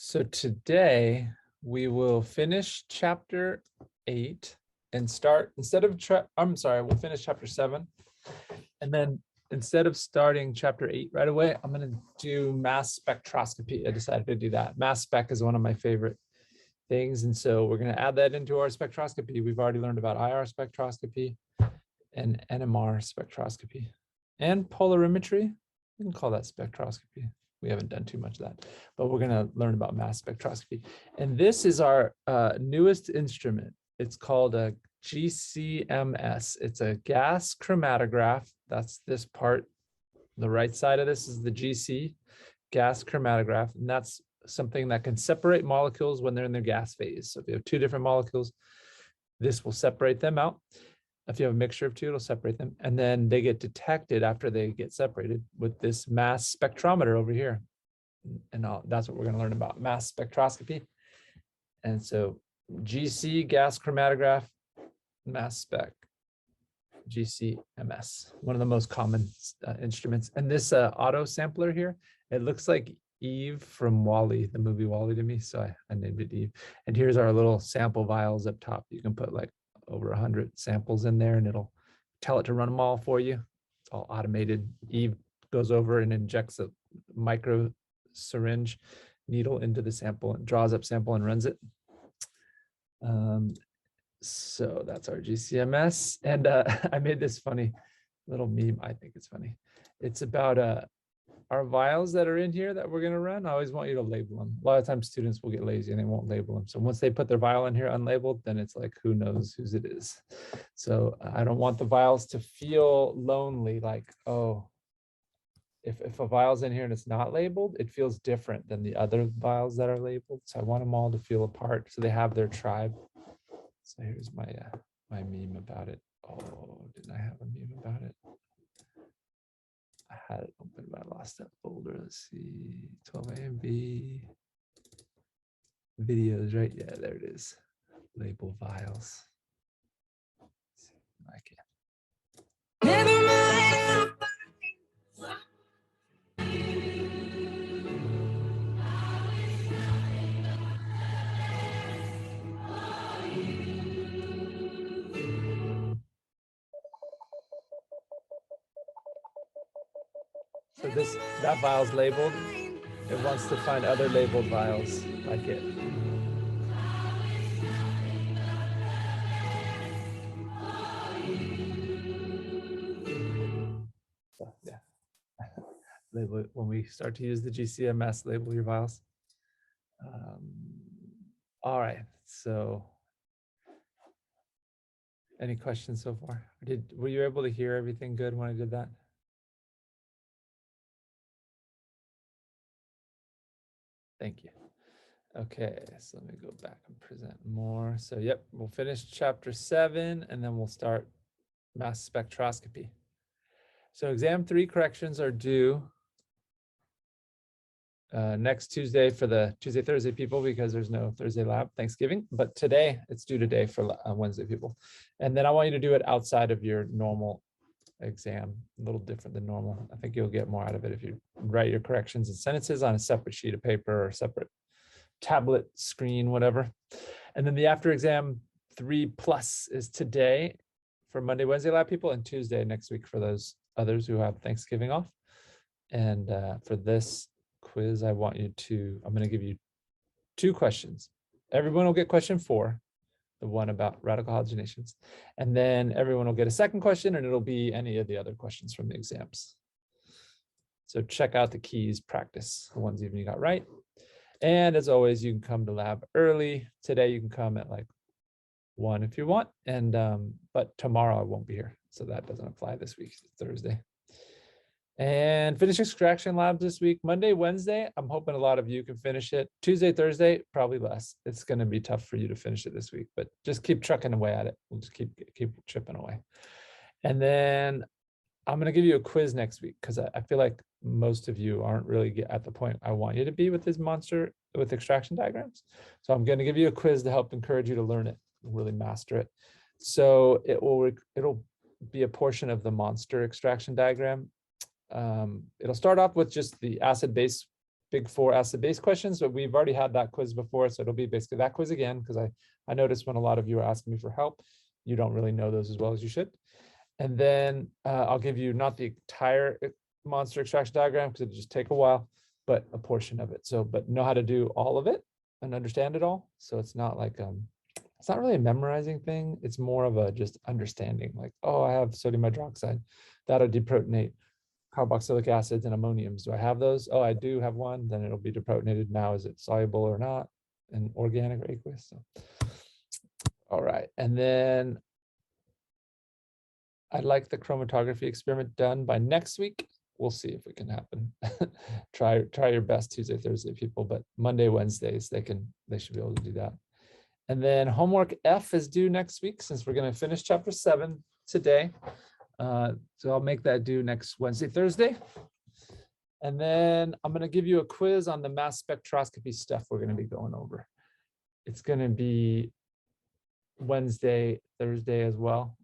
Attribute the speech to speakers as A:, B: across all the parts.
A: So today we will finish chapter 8 and start we'll finish chapter 7. And then instead of starting chapter 8 right away, I'm going to do mass spectroscopy. I decided to do that. Mass spec is one of my favorite things. And so we're going to add that into our spectroscopy. We've already learned about IR spectroscopy and NMR spectroscopy and polarimetry. We can call that spectroscopy. We haven't done too much of that, but we're going to learn about mass spectroscopy. And this is our newest instrument. It's called a GCMS. It's a gas chromatograph. That's this part. The right side of this is the GC, gas chromatograph. And that's something that can separate molecules when they're in their gas phase. So if you have two different molecules, this will separate them out. If you have a mixture of two, it'll separate them. And then they get detected after they get separated with this mass spectrometer over here. And that's what we're going to learn about, mass spectroscopy. And so GC, gas chromatograph, mass spec, GCMS, one of the most common instruments. And this auto sampler here, it looks like Eve from WALL-E, the movie WALL-E to me. So I named it Eve. And here's our little sample vials up top. You can put like over 100 samples in there and it'll tell it to run them all for you. It's all automated. Eve goes over and injects a micro syringe needle into the sample and draws up sample and runs it. So that's our GCMS. And I made this funny little meme. I think it's funny. It's about our vials that are in here that we're going to run. I always want you to label them. A lot of times students will get lazy and they won't label them. So once they put their vial in here unlabeled, then it's like, who knows whose it is. So I don't want the vials to feel lonely, like, oh, if a vial's in here and it's not labeled, it feels different than the other vials that are labeled. So I want them all to feel apart so they have their tribe. So here's my my meme about it. Oh, didn't I have a meme about it? I had it open, but I lost that folder. Let's see, 12A and B. Videos, right? Yeah, there it is. Label vials. I can't. Never mind. So that vial's labeled. It wants to find other labeled vials like it. So yeah. Label it. When we start to use the GCMS, label your vials. All right. So any questions so far? Were you able to hear everything good when I did that? Thank you. Okay, so let me go back and present more. So yep, we'll finish chapter 7 and then we'll start mass spectroscopy. So exam 3 corrections are due next Tuesday for the Tuesday-Thursday people because there's no Thursday lab, Thanksgiving. But today, it's due today for Wednesday people. And then I want you to do it outside of your normal exam, a little different than normal. I think you'll get more out of it if you write your corrections and sentences on a separate sheet of paper or separate tablet, screen, whatever. And then the after exam 3+ is today for Monday, Wednesday lab people, and Tuesday next week for those others who have Thanksgiving off. And for this quiz, I'm going to give you 2 questions. Everyone will get question 4, the one about radical halogenations. And then everyone will get a second question, and it'll be any of the other questions from the exams. So check out the keys, practice the ones even you got right. And as always, you can come to lab early. Today, you can come at like 1 if you want. And but tomorrow I won't be here. So that doesn't apply this week, it's Thursday. And finish extraction labs this week. Monday, Wednesday, I'm hoping a lot of you can finish it. Tuesday, Thursday, probably less. It's going to be tough for you to finish it this week, but just keep trucking away at it. We'll just keep chipping away. And then I'm going to give you a quiz next week because I feel like most of you aren't really at the point I want you to be with this monster with extraction diagrams. So I'm going to give you a quiz to help encourage you to learn it, really master it. So it'll be a portion of the monster extraction diagram. It'll start off with just the acid-base big 4 acid-base questions, but we've already had that quiz before, so it'll be basically that quiz again, because I noticed when a lot of you are asking me for help, you don't really know those as well as you should. And then I'll give you not the entire monster extraction diagram, because it'll just take a while, but a portion of it. So, but know how to do all of it and understand it all. So it's not like it's not really a memorizing thing. It's more of a just understanding, like, oh, I have sodium hydroxide, that'll deprotonate carboxylic acids and ammoniums. Do I have those? Oh, I do have one. Then it'll be deprotonated. Now, is it soluble or not? And organic or aqueous? So, all right. And then I'd like the chromatography experiment done by next week. We'll see if it can happen. try your best Tuesday, Thursday, people, but Monday, Wednesdays, they should be able to do that. And then homework F is due next week, since we're going to finish chapter 7 today. So I'll make that due next Wednesday, Thursday. And then I'm going to give you a quiz on the mass spectroscopy stuff we're going to be going over. It's going to be Wednesday, Thursday as well.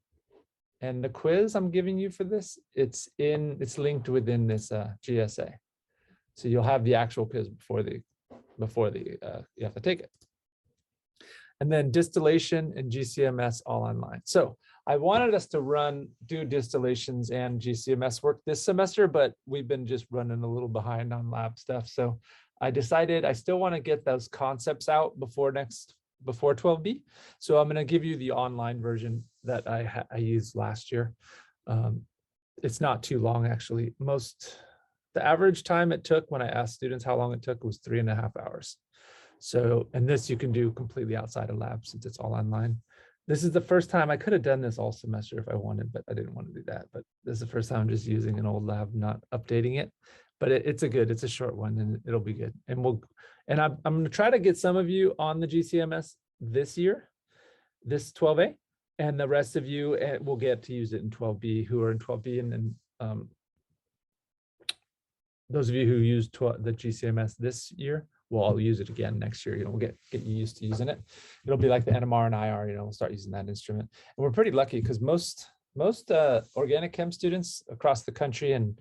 A: And the quiz I'm giving you for this, it's linked within this GSA. So you'll have the actual quiz before you have to take it. And then distillation and GCMS all online. So I wanted us to do distillations and GCMS work this semester, but we've been just running a little behind on lab stuff. So I decided I still want to get those concepts out before 12B. So I'm going to give you the online version that I used last year. It's not too long, actually. The average time it took when I asked students how long it took was 3.5 hours. So, and this you can do completely outside of lab since it's all online. This is the first time. I could have done this all semester if I wanted, but I didn't want to do that. But this is the first time I'm just using an old lab, not updating it. But it's a short one, and it'll be good. And I'm going to try to get some of you on the GCMS this year, this 12A, and the rest of you will get to use it in 12B, who are in 12B, and then those of you who used the GCMS this year, well, I'll use it again next year. We'll get you used to using it. It'll be like the NMR and IR. We'll start using that instrument. And we're pretty lucky because most organic chem students across the country and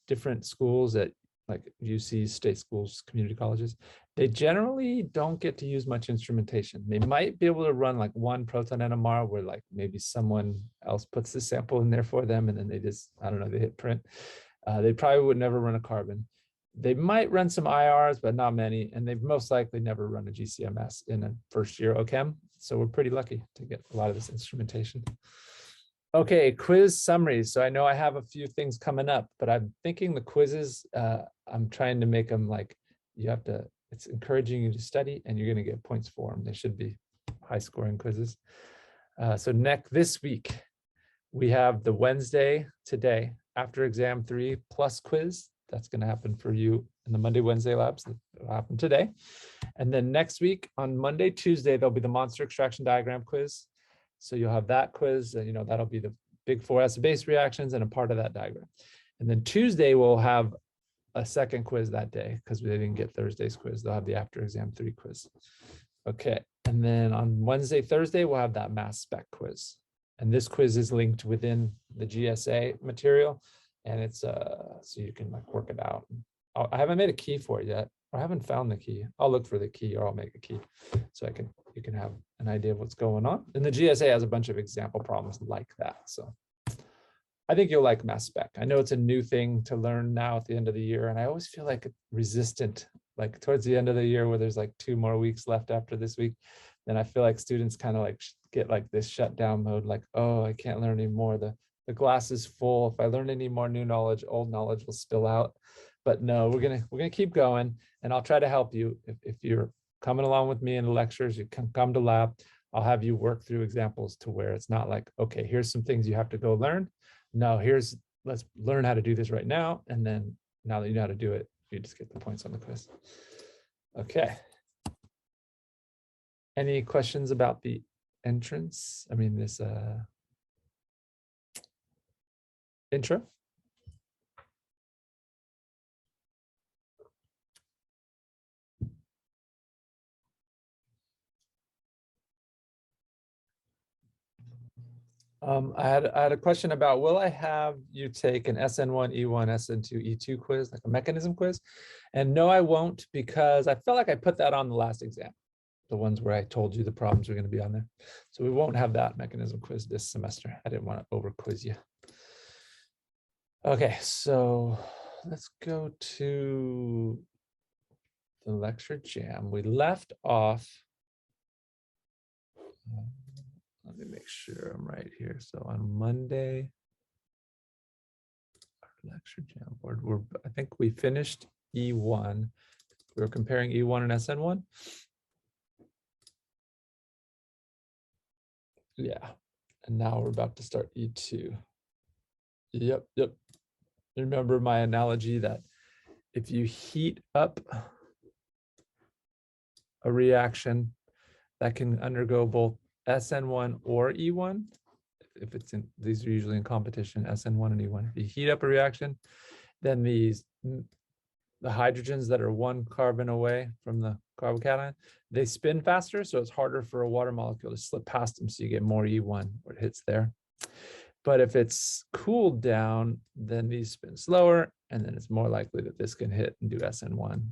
A: different schools at like UC, state schools, community colleges, they generally don't get to use much instrumentation. They might be able to run like one proton NMR where like maybe someone else puts the sample in there for them, and then they just, I don't know, they hit print. They probably would never run a carbon. They might run some IRs, but not many. And they've most likely never run a GCMS in a first year OChem. So we're pretty lucky to get a lot of this instrumentation. Okay, quiz summaries. So I know I have a few things coming up, but I'm thinking the quizzes, I'm trying to make them like, it's encouraging you to study and you're going to get points for them. They should be high scoring quizzes. So this week, we have the Wednesday today, after exam 3 plus quiz. That's going to happen for you in the Monday, Wednesday labs. That'll happen today. And then next week on Monday, Tuesday, there'll be the monster extraction diagram quiz. So you'll have that quiz, and that'll be the big 4 acid-base reactions and a part of that diagram. And then Tuesday, we'll have a second quiz that day because they didn't get Thursday's quiz. They'll have the after exam 3 quiz. Okay. And then on Wednesday, Thursday, we'll have that mass spec quiz. And this quiz is linked within the GSA material. And it's so you can like work it out. I haven't made a key for it yet. I haven't found the key. I'll look for the key, or I'll make a key so you can have an idea of what's going on. And the GSA has a bunch of example problems like that. So I think you'll like mass spec. I know it's a new thing to learn now at the end of the year, and I always feel like resistant, like towards the end of the year where there's like 2 more weeks left after this week. Then I feel like students kind of like get like this shutdown mode, like, oh, I can't learn anymore. The glass is full. If I learn any more new knowledge, old knowledge will spill out. But no, we're gonna keep going, and I'll try to help you. If you're coming along with me in the lectures, you can come to lab. I'll have you work through examples to where it's not like, okay, here's some things you have to go learn. No, let's learn how to do this right now. And then now that you know how to do it, you just get the points on the quiz. Okay. Any questions about the entrance? I mean, this intro? I had a question about, will I have you take an SN1, E1, SN2, E2 quiz, like a mechanism quiz? And no, I won't, because I felt like I put that on the last exam, the ones where I told you the problems were going to be on there. So we won't have that mechanism quiz this semester. I didn't want to over quiz you. Okay, so let's go to the lecture jam. We left off. Let me make sure I'm right here. So on Monday, our lecture jam board, I think we finished E1. We were comparing E1 and SN1. Yeah, and now we're about to start E2. Yep. Remember my analogy that if you heat up a reaction that can undergo both SN1 or E1, if it's in, these are usually in competition, SN1 and E1. If you heat up a reaction, then the hydrogens that are one carbon away from the carbocation, they spin faster, so it's harder for a water molecule to slip past them, so you get more E1 where it hits there. But if it's cooled down, then these spin slower, and then it's more likely that this can hit and do SN1.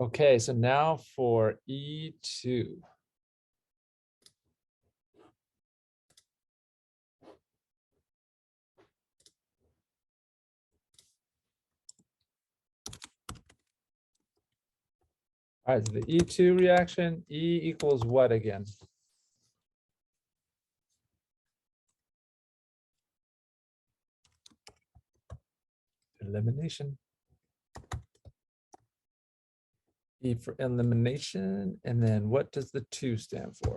A: Okay, so now for E2. All right, so the E2 reaction, E equals what again? Elimination. E for elimination, and then what does the 2 stand for?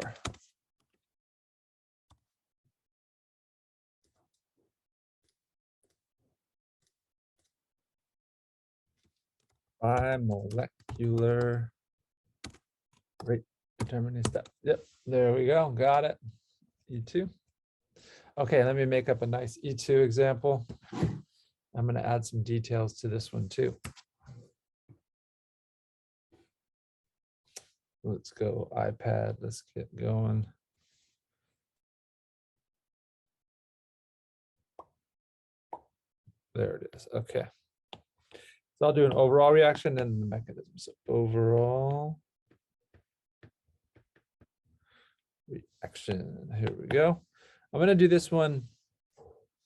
A: Bimolecular rate determining step. Yep, there we go, got it. E2. Okay, let me make up a nice E2 example. I'm going to add some details to this one too. Let's go iPad, let's get going. There it is, okay. So I'll do an overall reaction and the mechanism. So overall reaction, here we go. I'm going to do this one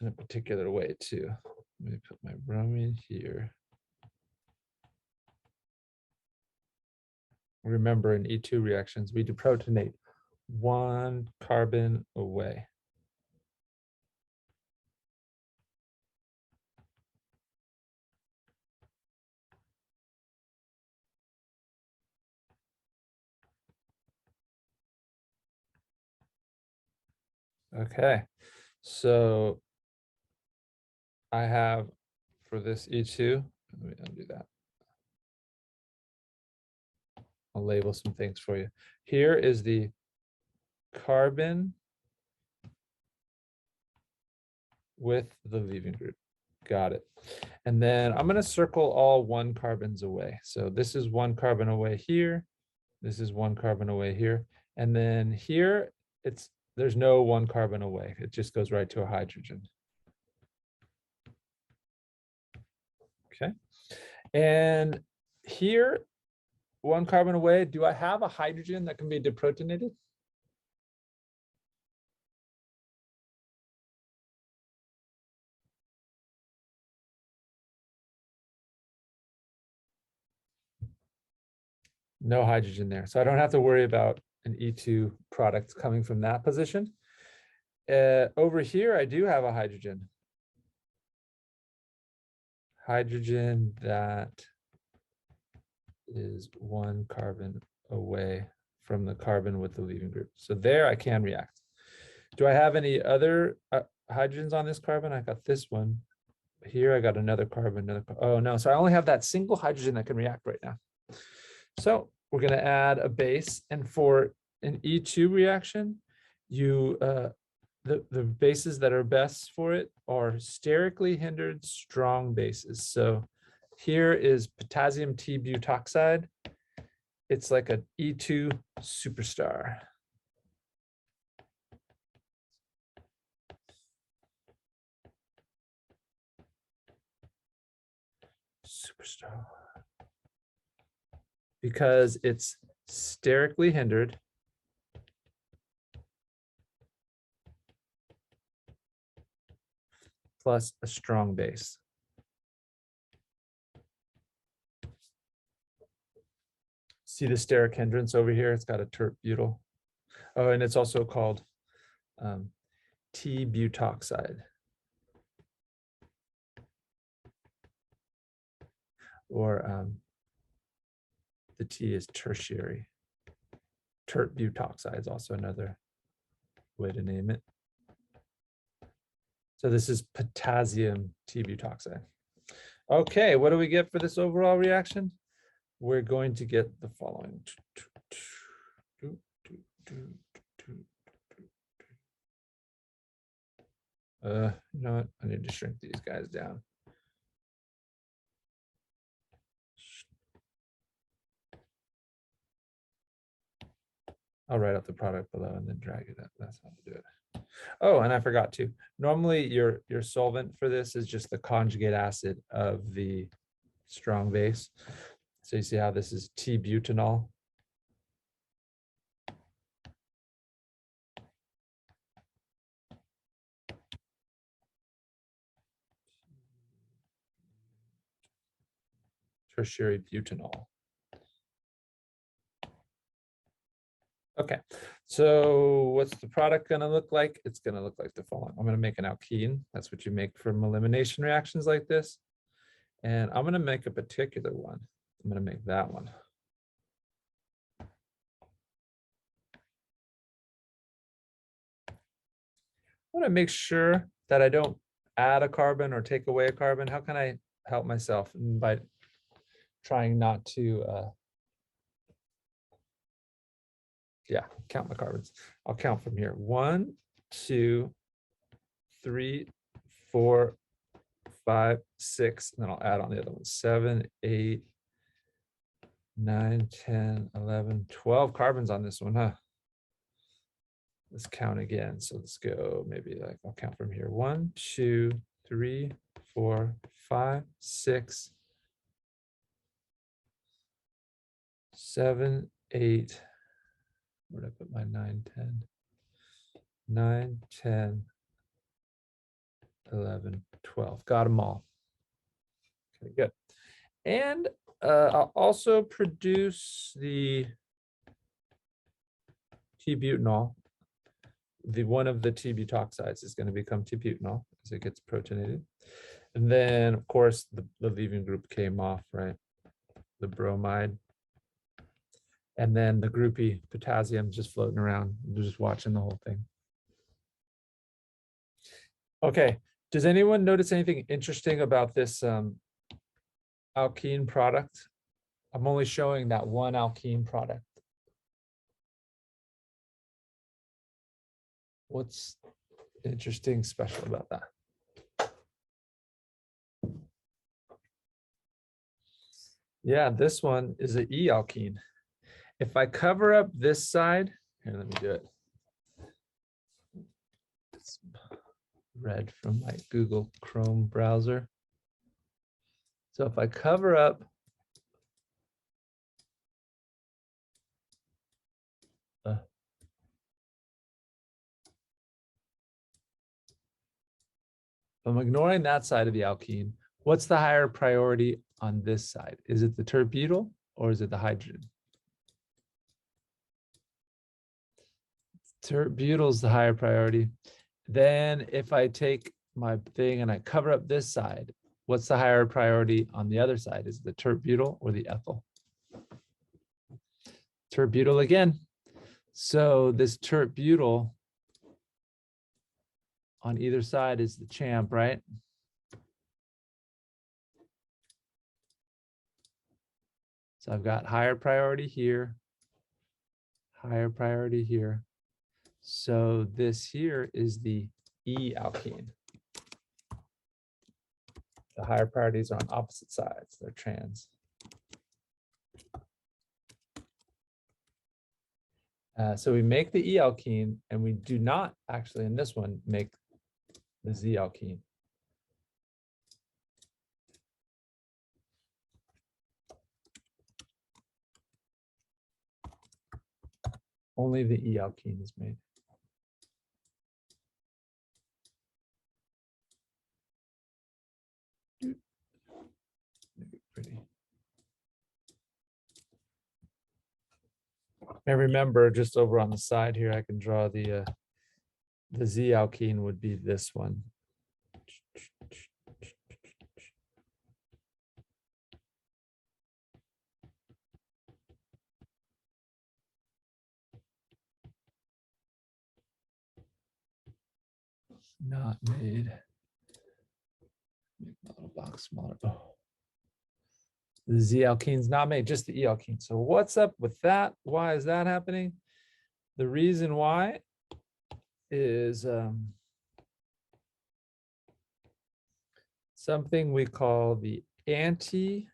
A: in a particular way too. Let me put my bromine here. Remember, in E2 reactions, we deprotonate one carbon away. Okay, so I have for this E2, let me undo that. I'll label some things for you. Here is the carbon with the leaving group. Got it. And then I'm going to circle all 1 carbons away. So this is 1 carbon away here. This is 1 carbon away here. And then here, there's no 1 carbon away. It just goes right to a hydrogen. Okay. And here, 1 carbon away, do I have a hydrogen that can be deprotonated? No hydrogen there. So I don't have to worry about an E2 product coming from that position. Over here, I do have a hydrogen. Hydrogen that is 1 carbon away from the carbon with the leaving group. So there I can react. Do I have any other hydrogens on this carbon? I got this one. Here I got another carbon, oh no, so I only have that single hydrogen that can react right now. So we're going to add a base, and for an E2 reaction, the bases that are best for it are sterically hindered strong bases. So here is potassium T butoxide. It's like an E2 superstar. superstar. Because it's sterically hindered plus a strong base. See the steric hindrance over here? It's got a tert butyl. Oh, and it's also called T-butoxide. Or the T is tertiary. Tert butoxide is also another way to name it. So this is potassium T-butoxide. Okay, what do we get for this overall reaction? We're going to get the following. You know what? I need to shrink these guys down. I'll write out the product below and then drag it up. That's how to do it. Oh, and I forgot to. Normally your solvent for this is just the conjugate acid of the strong base. So you see how this is T-butanol. Tertiary butanol. Okay, so what's the product going to look like? It's going to look like the following. I'm going to make an alkene. That's what you make from elimination reactions like this. And I'm going to make a particular one. I'm going to make that one. I want to make sure that I don't add a carbon or take away a carbon. How can I help myself? And by trying not to count my carbons. I'll count from here. 1, 2, 3, 4, 5, 6, and then I'll add on the other one. 7, 8, 9, 10, 11, 12 carbons on this one, huh? Let's count again. So let's go maybe like I'll count from here. 1, 2, 3, 4, 5, 6, 7, 8. Where did I put my 9, 10? 9, 10, 11, 12. Got them all. Okay, good. And I'll also produce the T-butanol. The one of the T-butoxides is going to become T-butanol as it gets protonated. And then, of course, the leaving group came off, right? The bromide. And then the groupie potassium just floating around, just watching the whole thing. Okay, does anyone notice anything interesting about this alkene product? I'm only showing that one alkene product. What's interesting, special about that? Yeah, this one is an E alkene. If I cover up this side, here, let me do it. It's red from my Google Chrome browser. So if I cover up I'm ignoring that side of the alkene. What's the higher priority on this side? Is it the terbutyl or is it the hydrogen? Terbutyl is the higher priority. Then if I take my thing and I cover up this side, what's the higher priority on the other side? Is it the terbutyl or the ethyl? Terbutyl again. So this terbutyl on either side is the champ, right? So I've got higher priority here, higher priority here. So this here is the E alkene. The higher priorities are on opposite sides, they're trans. So we make the E alkene and we do not actually in this one make the Z alkene. Only the E alkene is made. Make it pretty. And remember, just over on the side here, I can draw the Z alkene would be this one. Not made. Make my little box smaller. Oh. The Z alkene's not made, just the E alkene. So what's up with that? Why is that happening? The reason why is something we call the Antiperiplanar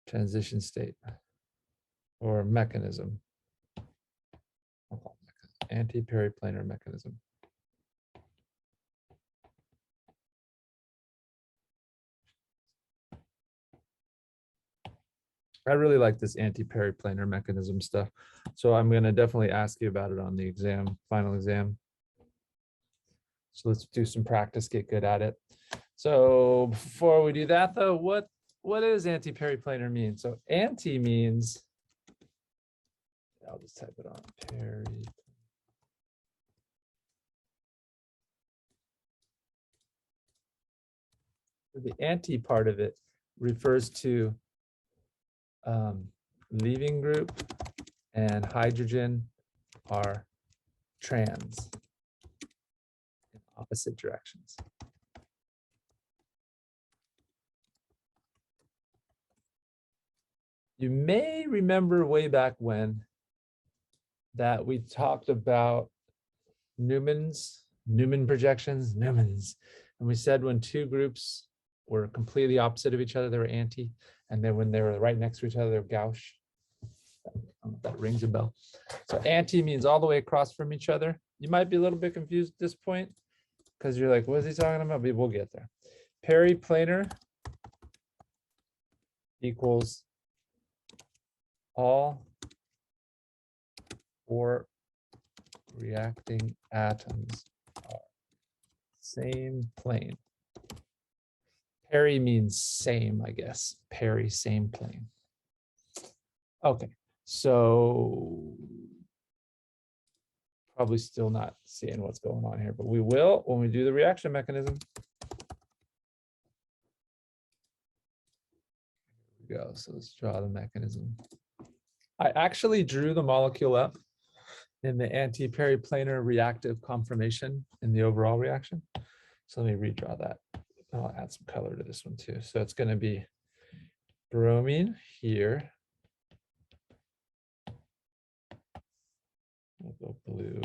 A: transition state or mechanism. Antiperiplanar mechanism. I really like this antiperiplanar mechanism stuff. So I'm going to definitely ask you about it on the exam, final exam. So let's do some practice, get good at it. So before we do that though, what does antiperiplanar mean? So anti means, I'll just type it on, peri. The anti part of it refers to leaving group and hydrogen are trans in opposite directions. You may remember way back when that we talked about Newman projections, Newmans. And we said when two groups were completely opposite of each other, they were anti. And then when they were right next to each other, they were gauche. That rings a bell. So anti means all the way across from each other. You might be a little bit confused at this point because you're like, what is he talking about? But we'll get there. Periplanar equals all four reacting atoms are same plane. Peri means same, I guess. Peri, same plane. Okay, so probably still not seeing what's going on here, but we will when we do the reaction mechanism. Here we go. So let's draw the mechanism. I actually drew the molecule up in the antiperiplanar reactive conformation in the overall reaction. So let me redraw that. I'll add some color to this one too. So it's going to be bromine here. We'll go blue.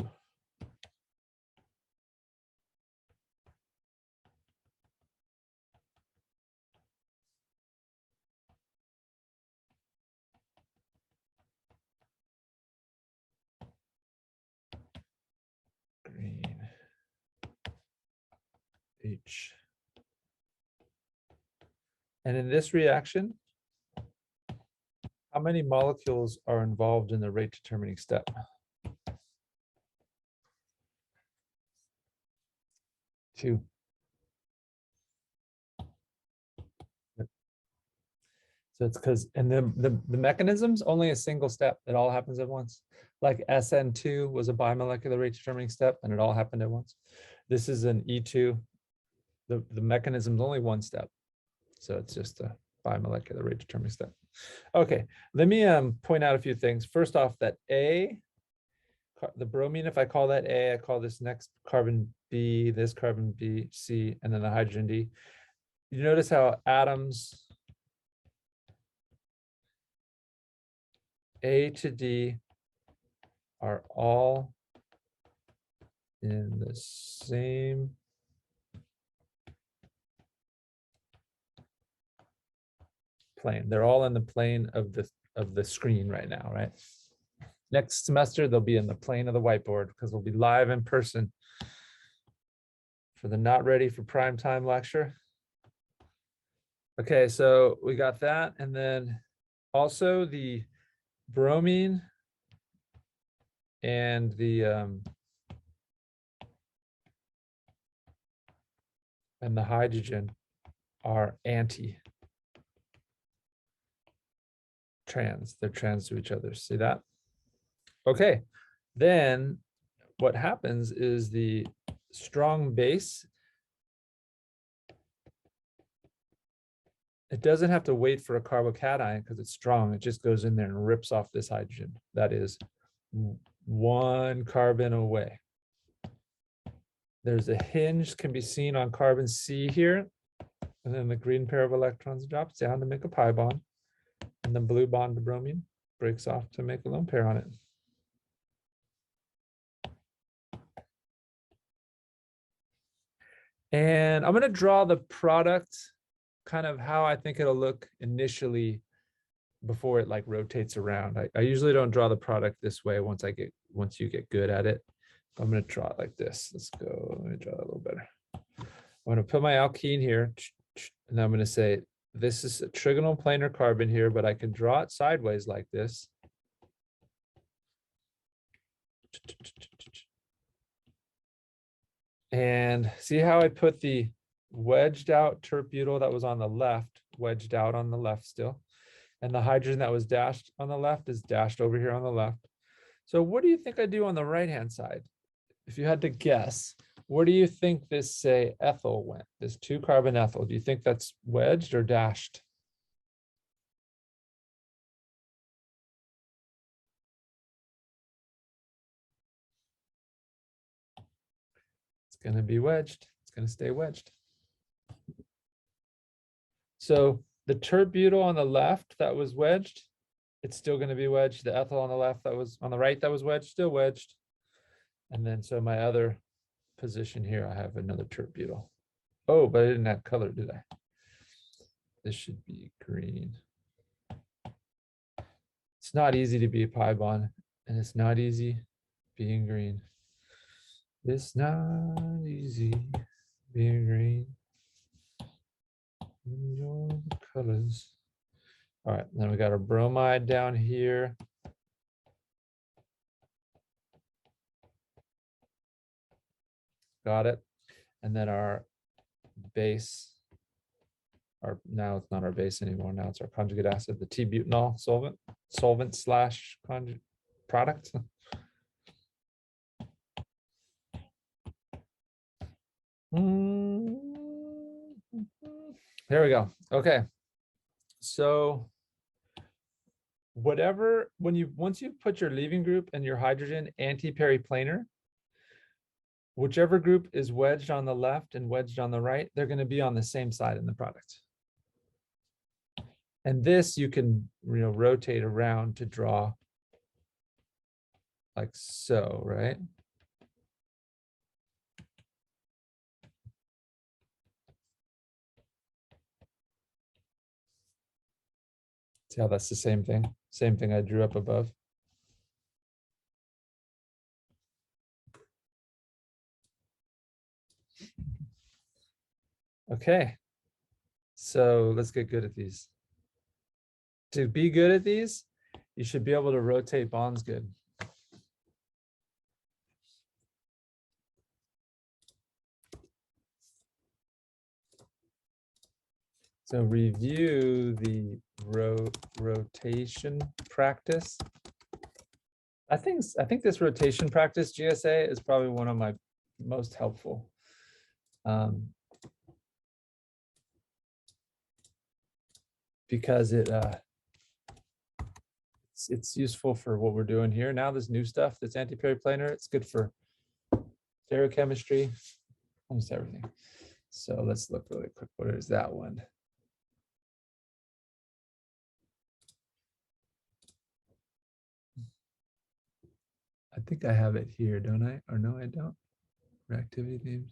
A: Green. H. And in this reaction, how many molecules are involved in the rate determining step? 2. So it's because, and the mechanism's only a single step. It all happens at once. Like SN2 was a bimolecular rate determining step and it all happened at once. This is an E2. The mechanism's only one step. So it's just a bimolecular rate determining step. Okay, let me point out a few things. First off, that A, the bromine, if I call that A, I call this next carbon B, this carbon B, C, and then the hydrogen D. You notice how atoms A to D are all in the same plane. They're all in the plane of the screen right now, right? Next semester, they'll be in the plane of the whiteboard because we'll be live in person for the Not Ready for Prime Time lecture. Okay, so we got that. And then also the bromine and the hydrogen are anti-trans. They're trans to each other. See that? Okay, then what happens is the strong base, it doesn't have to wait for a carbocation because it's strong. It just goes in there and rips off this hydrogen. That is one carbon away. There's a hinge can be seen on carbon C here. And then the green pair of electrons drops down to make a pi bond. And the blue bond to bromine breaks off to make a lone pair on it. And I'm going to draw the product, kind of how I think it'll look initially before it like rotates around. I usually don't draw the product this way once you get good at it. I'm going to draw it like this. Let's go. Let me draw it a little better. I'm going to put my alkene here, and I'm going to say this is a trigonal planar carbon here, but I can draw it sideways like this. And see how I put the wedged out terp-butyl that was on the left, wedged out on the left still. And the hydrogen that was dashed on the left is dashed over here on the left. So what do you think I do on the right-hand side? If you had to guess, where do you think this, say, ethyl went? This 2-carbon ethyl, do you think that's wedged or dashed? It's going to be wedged. It's going to stay wedged. So the terp-butyl on the left that was wedged, it's still going to be wedged. The ethyl on the left that was on the right that was wedged, still wedged. And then so my other position here, I have another terp-butyl. Oh, but I didn't have color, did I? This should be green. It's not easy to be a pi bond, and it's not easy being green. It's not easy being green. Enjoy the colors. All right, then we got our bromide down here. Got it. And then our base, now it's not our base anymore. Now it's our conjugate acid, the T-butanol solvent slash conjugate product. There we go. Okay. So whatever, once you put your leaving group and your hydrogen antiperiplanar, whichever group is wedged on the left and wedged on the right, they're going to be on the same side in the product. And this you can rotate around to draw like so, right? See how that's the same thing? Same thing I drew up above. Okay, so let's get good at these. To be good at these, you should be able to rotate bonds good. So review the rotation practice. I think this rotation practice, GSA, is probably one of my most helpful. Because it's useful for what we're doing here. Now this new stuff that's antiperiplanar, it's good for stereochemistry, almost everything. So let's look really quick. What is that one? I think I have it here, don't I? Or no, I don't. Reactivity names.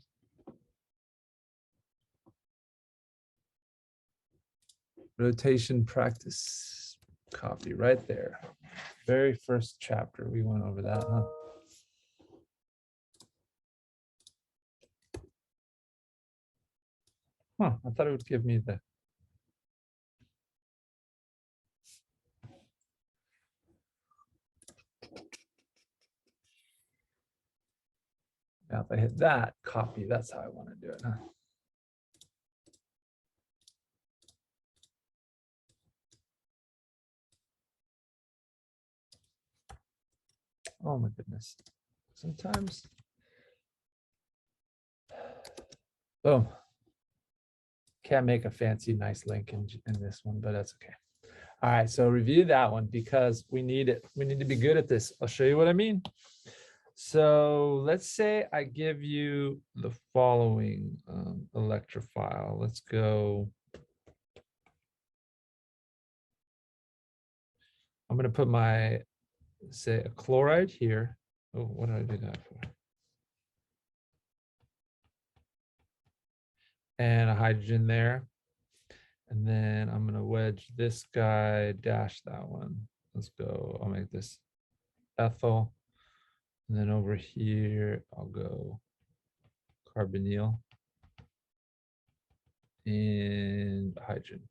A: Rotation practice copy right there. Very first chapter, we went over that, huh? I thought it would give me the Now, if I hit that, copy, that's how I want to do it, huh? Oh my goodness. Sometimes. Boom. Can't make a fancy, nice link in this one, but that's okay. All right, so review that one because we need it. We need to be good at this. I'll show you what I mean. So let's say I give you the following electrophile. Let's go. I'm going to put my, say, a chloride here. Oh, what did I do that for? And a hydrogen there. And then I'm going to wedge this guy, dash that one. Let's go. I'll make this ethyl. And then over here, I'll go carbonyl and hydrogen.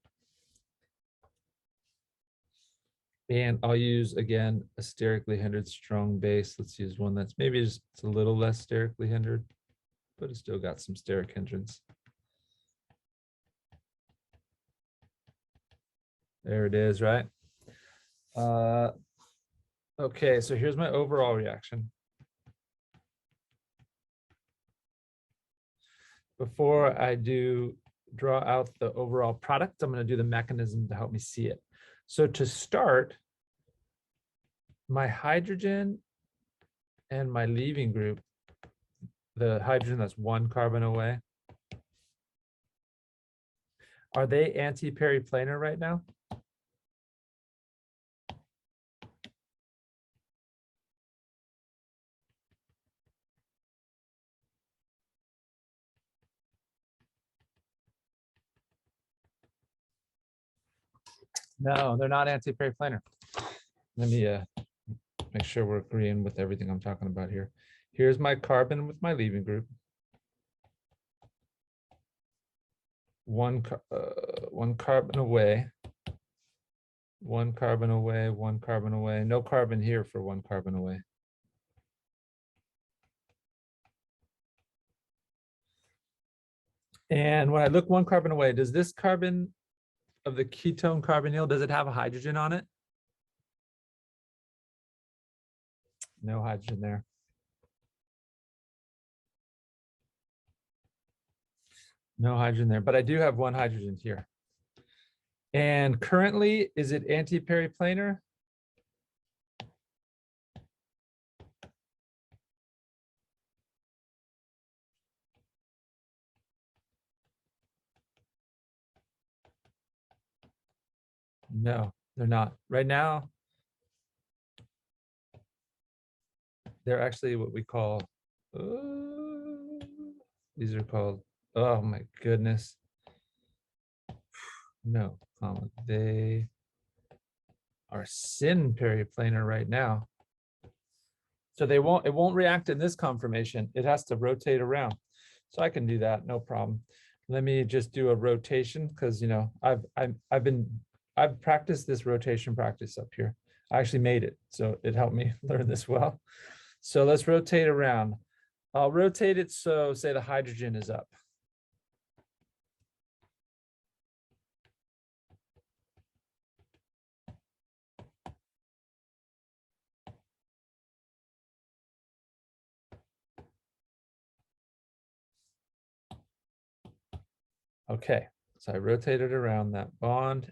A: And I'll use, again, a sterically hindered strong base. Let's use one that's maybe just a little less sterically hindered, but it's still got some steric hindrance. There it is, right? Okay, so here's my overall reaction. Before I draw out the overall product, I'm going to do the mechanism to help me see it. So to start, my hydrogen and my leaving group, the hydrogen that's one carbon away, are they antiperiplanar right now? No, they're not antiperiplanar. Let me make sure we're agreeing with everything I'm talking about here. Here's my carbon with my leaving group. One carbon away. One carbon away, one carbon away. No carbon here for one carbon away. And when I look one carbon away, does this carbon of the ketone carbonyl, does it have a hydrogen on it? No hydrogen there. No hydrogen there, but I do have one hydrogen here. And currently, is it antiperiplanar? No, they're not. Right now, they're actually what we call, these are called, oh my goodness. No, they are synperiplanar right now. So it won't react in this conformation. It has to rotate around. So I can do that, no problem. Let me just do a rotation because I've practiced this rotation practice up here. I actually made it, so it helped me learn this well. So let's rotate around. I'll rotate it so say the hydrogen is up. Okay, so I rotated around that bond.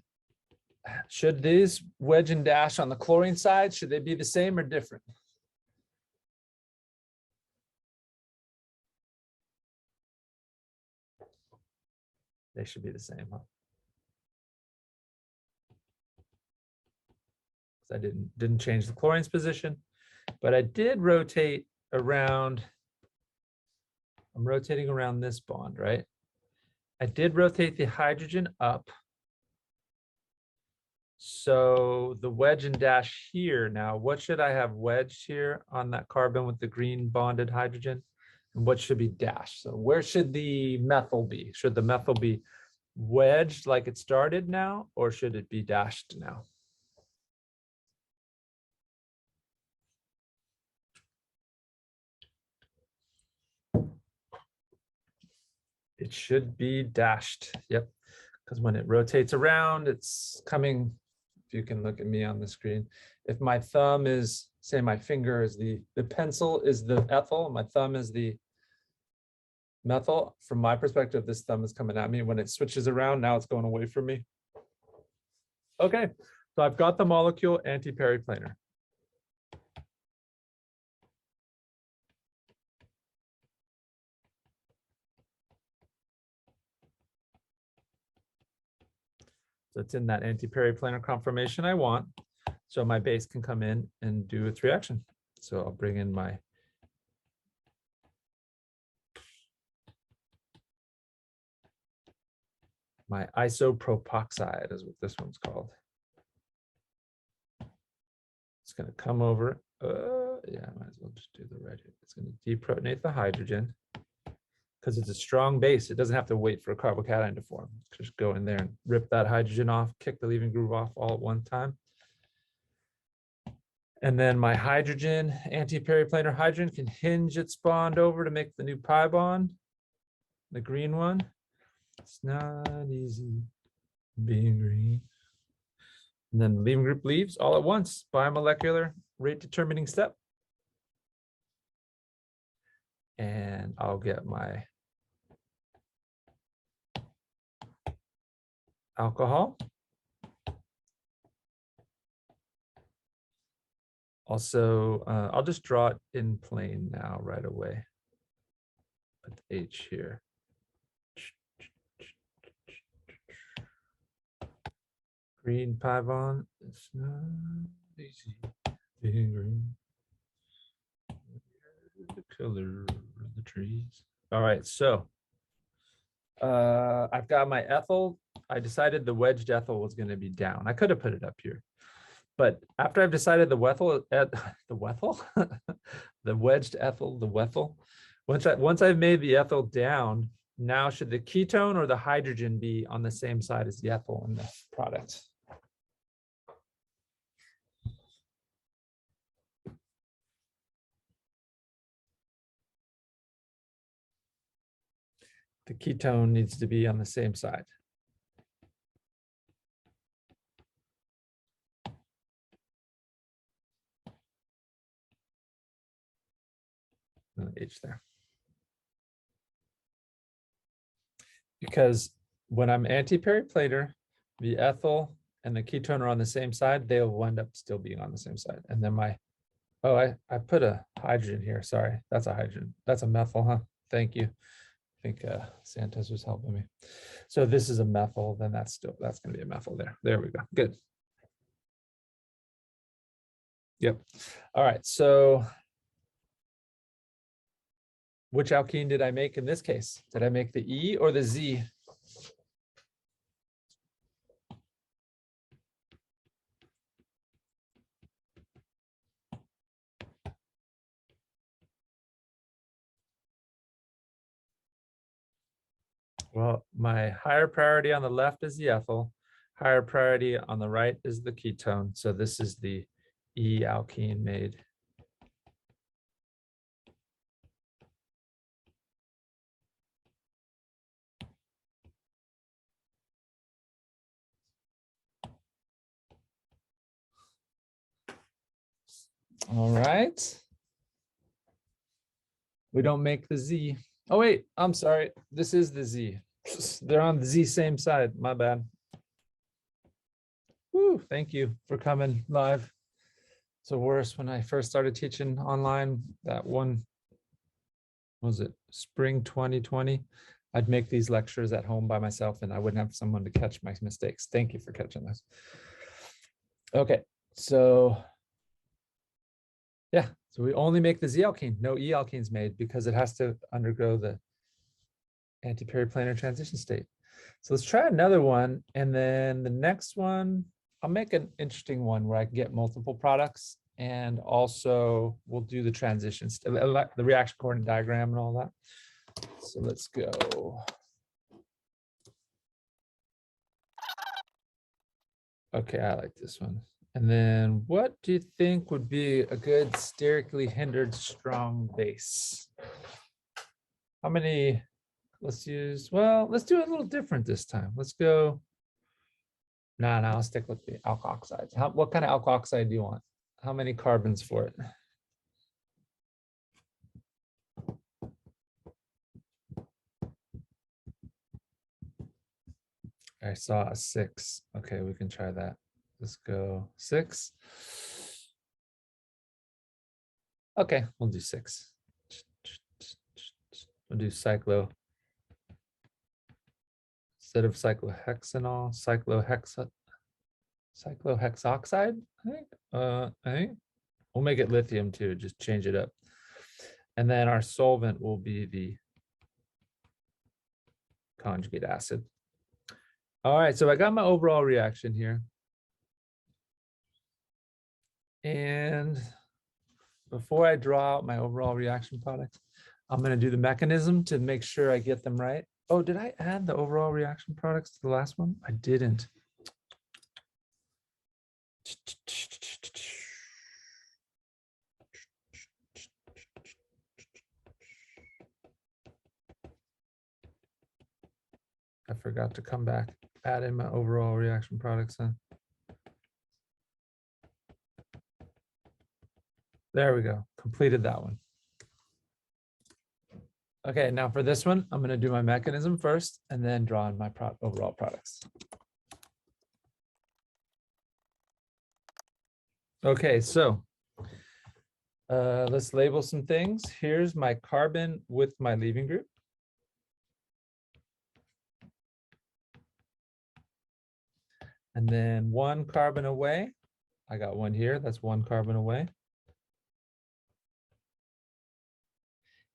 A: Should these wedge and dash on the chlorine side, should they be the same or different? They should be the same, huh? I didn't change the chlorine's position, but I did rotate around. I'm rotating around this bond, right? I did rotate the hydrogen up. So the wedge and dash here now, what should I have wedged here on that carbon with the green bonded hydrogen? And what should be dashed? So where should the methyl be? Should the methyl be wedged like it started now, or should it be dashed now? It should be dashed. Yep. Because when it rotates around, it's coming. If you can look at me on the screen. If my thumb is, say my finger is the pencil is the ethyl, my thumb is the methyl. From my perspective, this thumb is coming at me. When it switches around, now it's going away from me. Okay, so I've got the molecule antiperiplanar. So it's in that antiperiplanar conformation I want. So my base can come in and do its reaction. So I'll bring in my isopropoxide is what this one's called. It's going to come over. Yeah, I might as well just do the red here. It's going to deprotonate the hydrogen because it's a strong base. It doesn't have to wait for a carbocation to form. Just go in there and rip that hydrogen off, kick the leaving groove off all at one time. And then my hydrogen, antiperiplanar hydrogen, can hinge its bond over to make the new pi bond, the green one. It's not easy being green. And then the leaving group leaves all at once, bimolecular rate determining step. And I'll get my alcohol. Also, I'll just draw it in plane now right away. Put the H here. Green pi bond. It's not easy being green. The color of the trees. All right, so I've got my ethyl. I decided the wedged ethyl was going to be down. I could have put it up here, but after I've decided the wedged ethyl, once I've made the ethyl down, now should the ketone or the hydrogen be on the same side as the ethyl in the product? The ketone needs to be on the same side. And the H there. Because when I'm antiperiplanar, the ethyl and the ketone are on the same side, they'll wind up still being on the same side. And then I put a hydrogen here. Sorry, that's a hydrogen. That's a methyl, huh? Thank you. I think Santos was helping me. So this is a methyl, then that's going to be a methyl there. There we go. Good. Yep. All right. So which alkene did I make in this case? Did I make the E or the Z? Well, my higher priority on the left is the ethyl. Higher priority on the right is the ketone. So this is the E alkene made. All right. We don't make the Z. Oh, wait, I'm sorry. This is the Z. They're on the Z same side. My bad. Woo, thank you for coming live. It's the worst when I first started teaching online, that one, what was it, spring 2020? I'd make these lectures at home by myself and I wouldn't have someone to catch my mistakes. Thank you for catching this. Okay, so yeah, so we only make the Z alkene, no E alkenes made because it has to undergo the antiperiplanar transition state. So let's try another one. And then the next one, I'll make an interesting one where I can get multiple products and also we'll do the transitions, the reaction coordinate diagram and all that. So let's go. Okay, I like this one. And then what do you think would be a good sterically hindered strong base? How many let's use, well, let's do it a little different this time. Let's go. No, I'll stick with the alkyl oxides. What kind of alkyl oxide do you want? How many carbons for it? I saw a 6. Okay, we can try that. Let's go 6. Okay, we'll do 6. We'll do cyclo. Instead of cyclohexanol, cyclohexoxide, I think. We'll make it lithium too, just change it up. And then our solvent will be the conjugate acid. All right, so I got my overall reaction here. And before I draw out my overall reaction products, I'm going to do the mechanism to make sure I get them right. Oh, did I add the overall reaction products to the last one? I didn't. I forgot to come back, add in my overall reaction products then. There we go, completed that one. Okay, now for this one, I'm going to do my mechanism first and then draw in my overall products. Okay, so let's label some things. Here's my carbon with my leaving group. And then 1 carbon away. I got one here, that's 1 carbon away.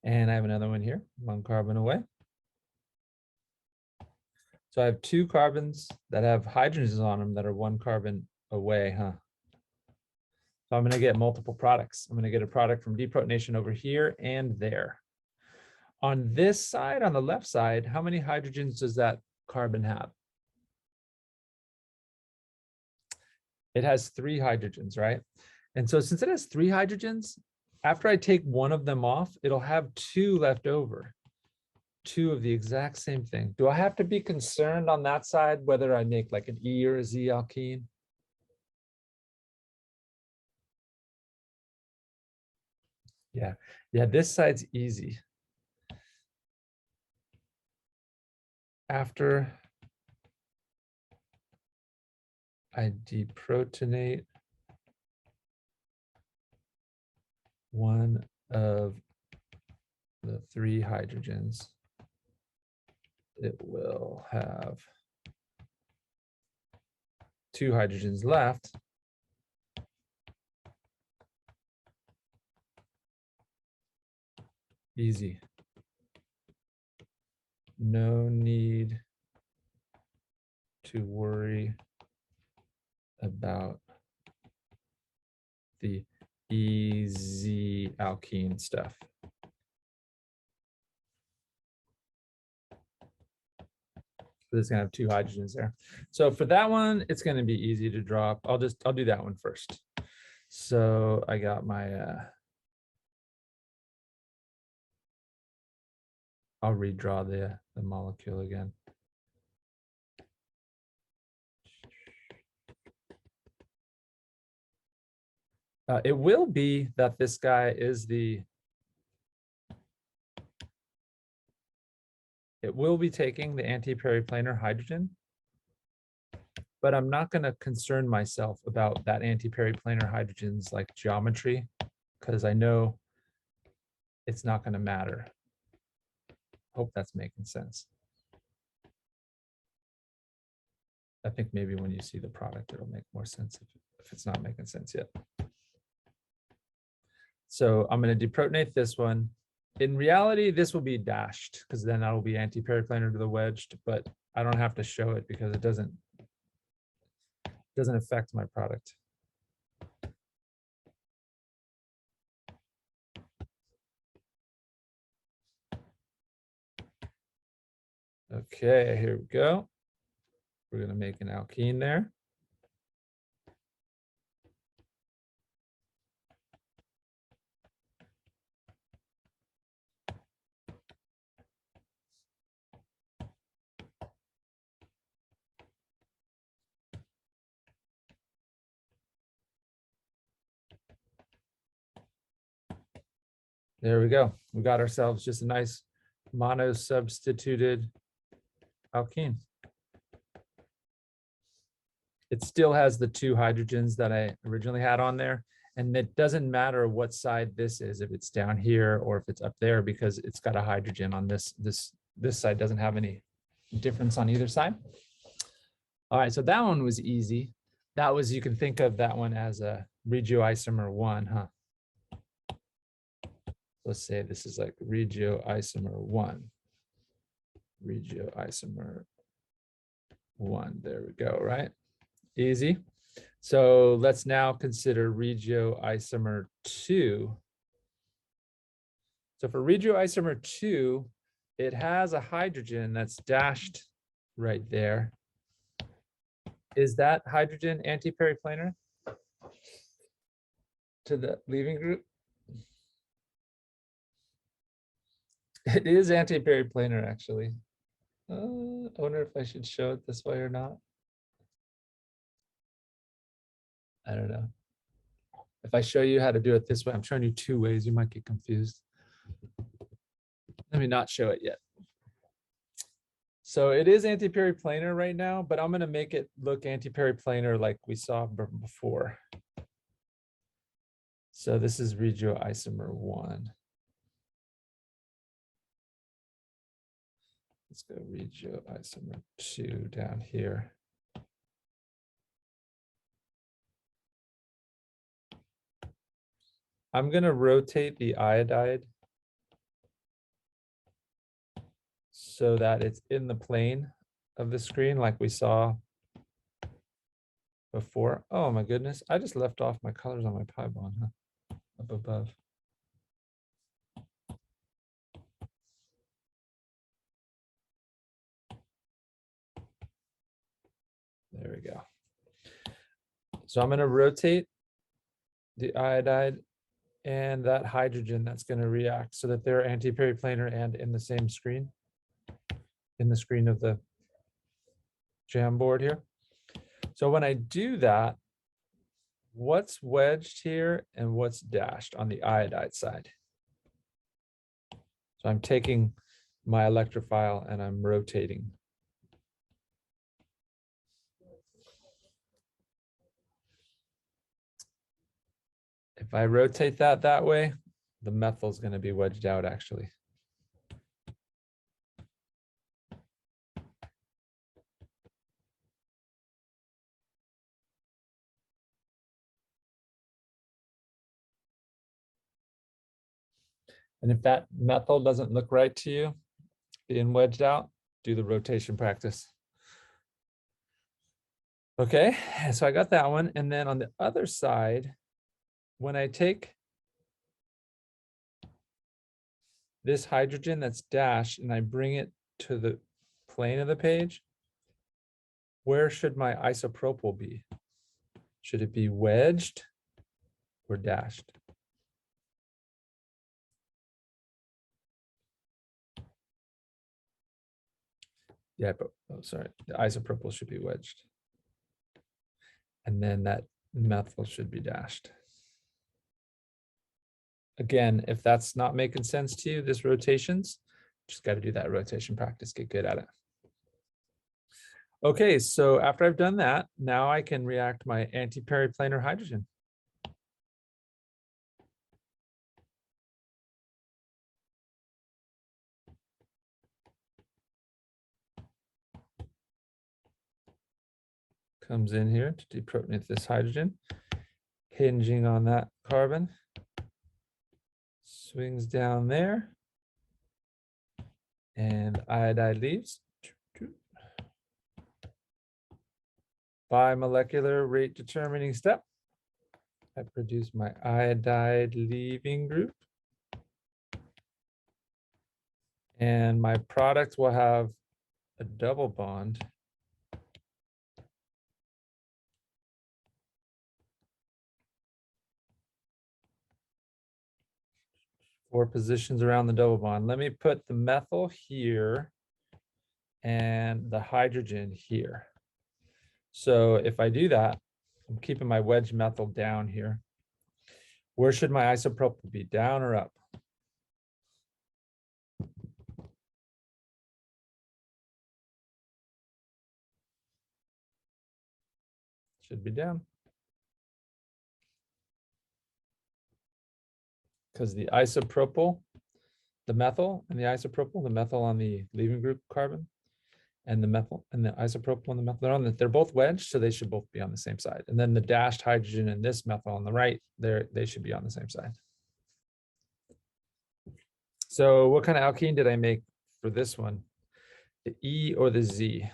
A: And I have another one here, 1 carbon away. So I have 2 carbons that have hydrogens on them that are 1 carbon away, huh? So I'm going to get multiple products. I'm going to get a product from deprotonation over here and there. On this side, on the left side, how many hydrogens does that carbon have? It has 3 hydrogens, right? And so since it has 3 hydrogens, after I take one of them off, it'll have 2 left over. 2 of the exact same thing. Do I have to be concerned on that side whether I make like an E or a Z alkene? Yeah, this side's easy. After I deprotonate one of the 3 hydrogens, it will have 2 hydrogens left. Easy. No need to worry about the easy alkene stuff. This is gonna have 2 hydrogens there. So for that one, it's gonna be easy to draw. I'll do that one first. So I got my I'll redraw the molecule again. It will be that this guy is it will be taking the antiperiplanar hydrogen, but I'm not going to concern myself about that antiperiplanar hydrogen's like geometry because I know it's not going to matter. Hope that's making sense. I think maybe when you see the product, it'll make more sense if it's not making sense yet. So I'm going to deprotonate this one. In reality, this will be dashed because then that will be antiperiplanar to the wedged, but I don't have to show it because it doesn't affect my product. Okay, here we go. We're going to make an alkene there. There we go. We got ourselves just a nice monosubstituted alkene. It still has the 2 hydrogens that I originally had on there. And it doesn't matter what side this is, if it's down here or if it's up there, because it's got a hydrogen on this side doesn't have any difference on either side. All right, so that one was easy. That was, you can think of that one as a regioisomer 1, huh? Let's say this is like regioisomer 1. Regioisomer 1, there we go, right? Easy. So let's now consider regioisomer 2. So for regioisomer 2, it has a hydrogen that's dashed right there. Is that hydrogen antiperiplanar to the leaving group? It is antiperiplanar, actually. I wonder if I should show it this way or not. I don't know. If I show you how to do it this way, I'm showing you 2 ways, you might get confused. Let me not show it yet. So it is antiperiplanar right now, but I'm going to make it look antiperiplanar like we saw before. So this is regioisomer 1. Let's go regioisomer 2 down here. I'm going to rotate the iodide so that it's in the plane of the screen like we saw before. Oh my goodness, I just left off my colors on my pi bond, huh? Up above. There we go. So I'm going to rotate the iodide and that hydrogen that's going to react so that they're antiperiplanar and in the same screen, in the screen of the Jamboard here. So when I do that, what's wedged here and what's dashed on the iodide side? So I'm taking my electrophile and I'm rotating. If I rotate that way, the methyl is going to be wedged out actually. And if that methyl doesn't look right to you, being wedged out, do the rotation practice. Okay, so I got that one. And then on the other side, when I take this hydrogen that's dashed and I bring it to the plane of the page, where should my isopropyl be? Should it be wedged or dashed? Yeah, but oh, sorry, the isopropyl should be wedged. And then that methyl should be dashed. Again, if that's not making sense to you, this rotations, just got to do that rotation practice, get good at it. Okay, so after I've done that, now I can react my antiperiplanar hydrogen. Comes in here to deprotonate this hydrogen, hinging on that carbon, swings down there, and iodide leaves. Bimolecular rate determining step. I produce my iodide leaving group. And my product will have a double bond. Four positions around the double bond. Let me put the methyl here and the hydrogen here. So if I do that, I'm keeping my wedge methyl down here. Where should my isopropyl be, down or up? should be down. Because the isopropyl, the methyl and the isopropyl, the methyl on the leaving group carbon and the methyl and the isopropyl on the methyl, they're both wedged, so they should both be on the same side. And then the dashed hydrogen and this methyl on the right, they should be on the same side. So what kind of alkene did I make for this one? The E or the Z?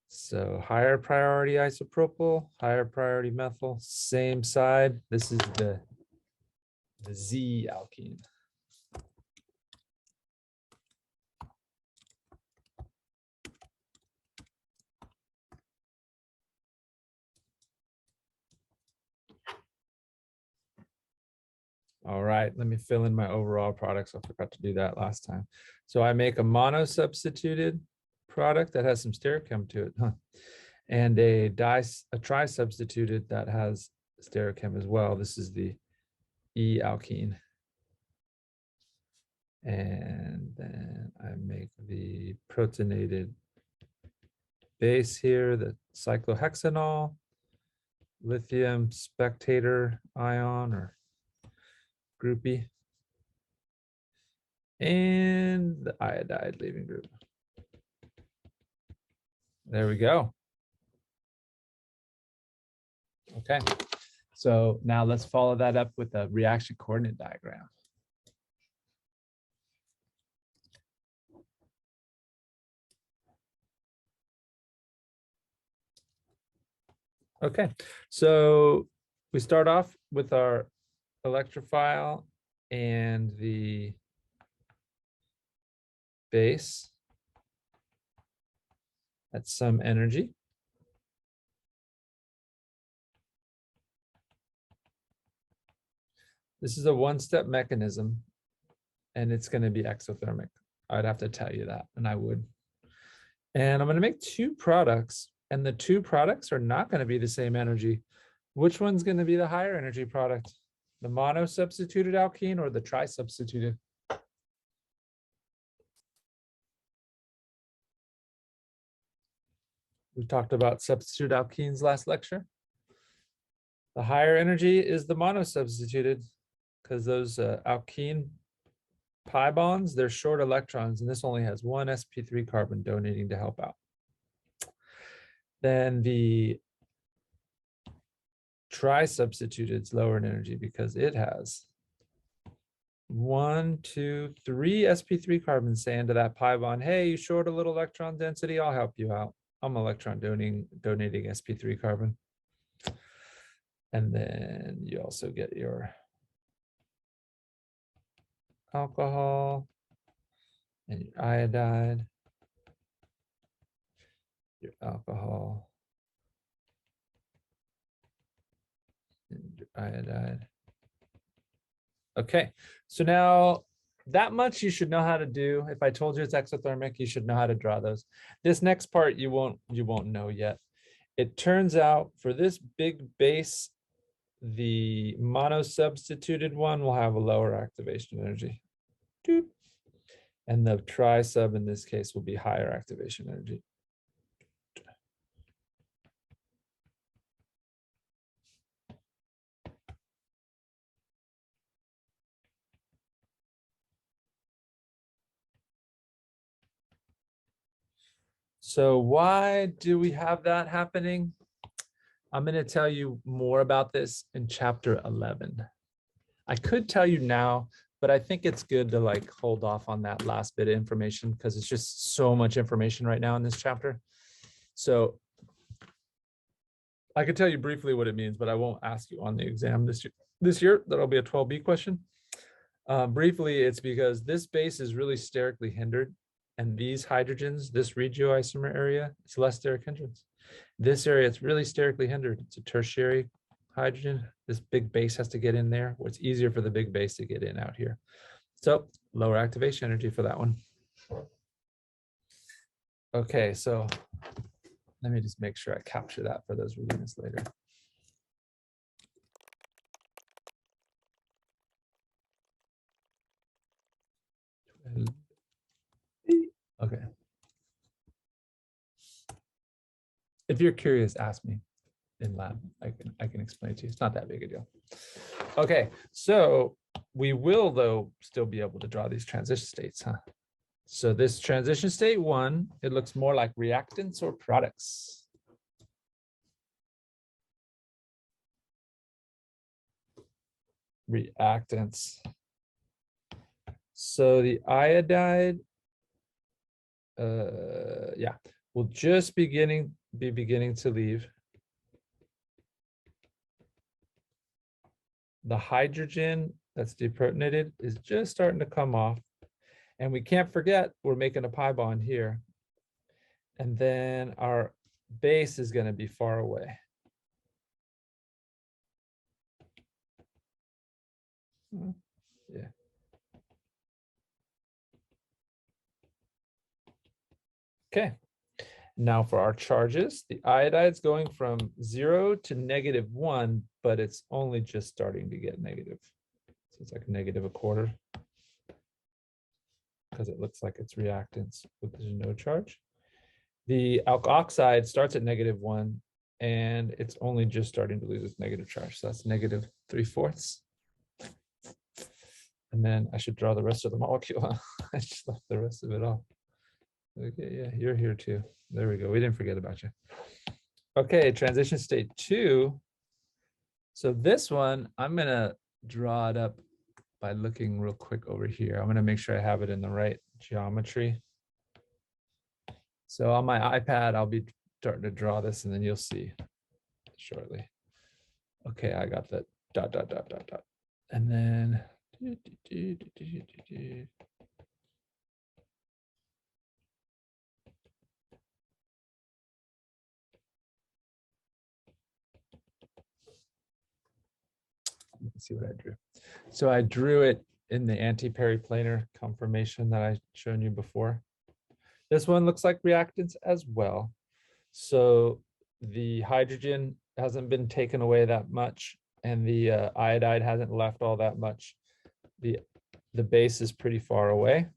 A: So higher priority isopropyl, higher priority methyl, same side. This is the Z alkene. All right, let me fill in my overall products. I forgot to do that last time. So I make a mono-substituted product that has some stereochem to it, and a tri-substituted that has stereochem as well. This is the E alkene. And then I make the protonated base here, the cyclohexanol, lithium spectator ion or groupie, and the iodide leaving group. There we go. Okay, so now let's follow that up with a reaction coordinate diagram. Okay, so we start off with our electrophile and the base at some energy. This is a one-step mechanism, and it's going to be exothermic. I'd have to tell you that, and I would. And I'm going to make two products, and the two products are not going to be the same energy. Which one's going to be the higher energy product? The mono-substituted alkene or the tri-substituted? We talked about substitute alkenes last lecture. The higher energy is the mono-substituted because those alkene pi bonds, they're short electrons, and this only has one sp3 carbon donating to help out. Then the tri-substituted is lower in energy because it has 1, 2, 3 sp3 carbons saying to that pi bond, hey, you short a little electron density, I'll help you out. I'm electron donating sp3 carbon. And then you also get your alcohol and your iodide, your alcohol and your iodide. Okay, so now that much you should know how to do. If I told you it's exothermic, you should know how to draw those. This next part you won't know yet. It turns out for this big base, the mono-substituted one will have a lower activation energy. Doop. And the tri-sub in this case will be higher activation energy. So why do we have that happening? I'm going to tell you more about this in chapter 11. I could tell you now, but I think it's good to like hold off on that last bit of information because it's just so much information right now in this chapter. So I could tell you briefly what it means, but I won't ask you on the exam this year. That'll be a 12B question. Briefly, it's because this base is really sterically hindered, and these hydrogens, this regioisomer area, it's less steric hindrance. This area, it's really sterically hindered. It's a tertiary hydrogen. This big base has to get in there, where it's easier for the big base to get in out here. So lower activation energy for that one. Okay, so let me just make sure I capture that for those reading this later. Okay. If you're curious, ask me in lab. I can explain it to you. It's not that big a deal. Okay, so we will though still be able to draw these transition states, huh? So this transition state 1, it looks more like reactants or products. Reactants. So the iodide, yeah, will just be beginning to leave. The hydrogen that's deprotonated is just starting to come off. And we can't forget we're making a pi bond here. And then our base is going to be far away. Yeah. Okay. Now for our charges, the iodide's going from 0 to -1, but it's only just starting to get negative. So it's like -1/4 because it looks like it's reactants, but there's no charge. The alk oxide starts at -1 and it's only just starting to lose its negative charge. So that's -3/4. And then I should draw the rest of the molecule. I just left the rest of it off. Okay, yeah, you're here too. There we go. We didn't forget about you. Okay, transition state 2. So this one, I'm going to draw it up by looking real quick over here. I'm going to make sure I have it in the right geometry. So on my iPad, I'll be starting to draw this and then you'll see shortly. Okay, I got the ... And then let's see what I drew. So I drew it in the antiperiplanar conformation that I shown you before. This one looks like reactants as well. So the hydrogen hasn't been taken away that much, and the iodide hasn't left all that much. The base is pretty far away.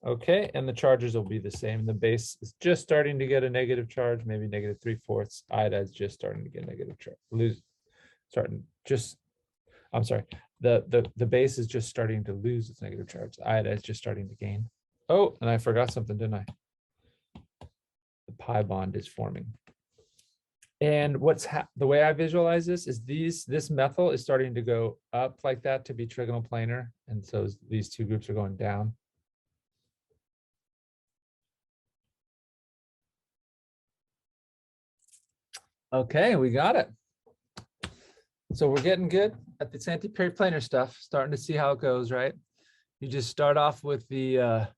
A: Okay, and the charges will be the same. The base is just starting to get a negative charge, maybe -3/4. Iodide's just starting to get negative charge. The base is just starting to lose its negative charge. Iodide is just starting to gain. Oh, and I forgot something, didn't I? The pi bond is forming. And the way I visualize this is this methyl is starting to go up like that to be trigonal planar, and so these two groups are going down. Okay, we got it. So we're getting good at this antiperiplanar stuff, starting to see how it goes, right? You just start off with the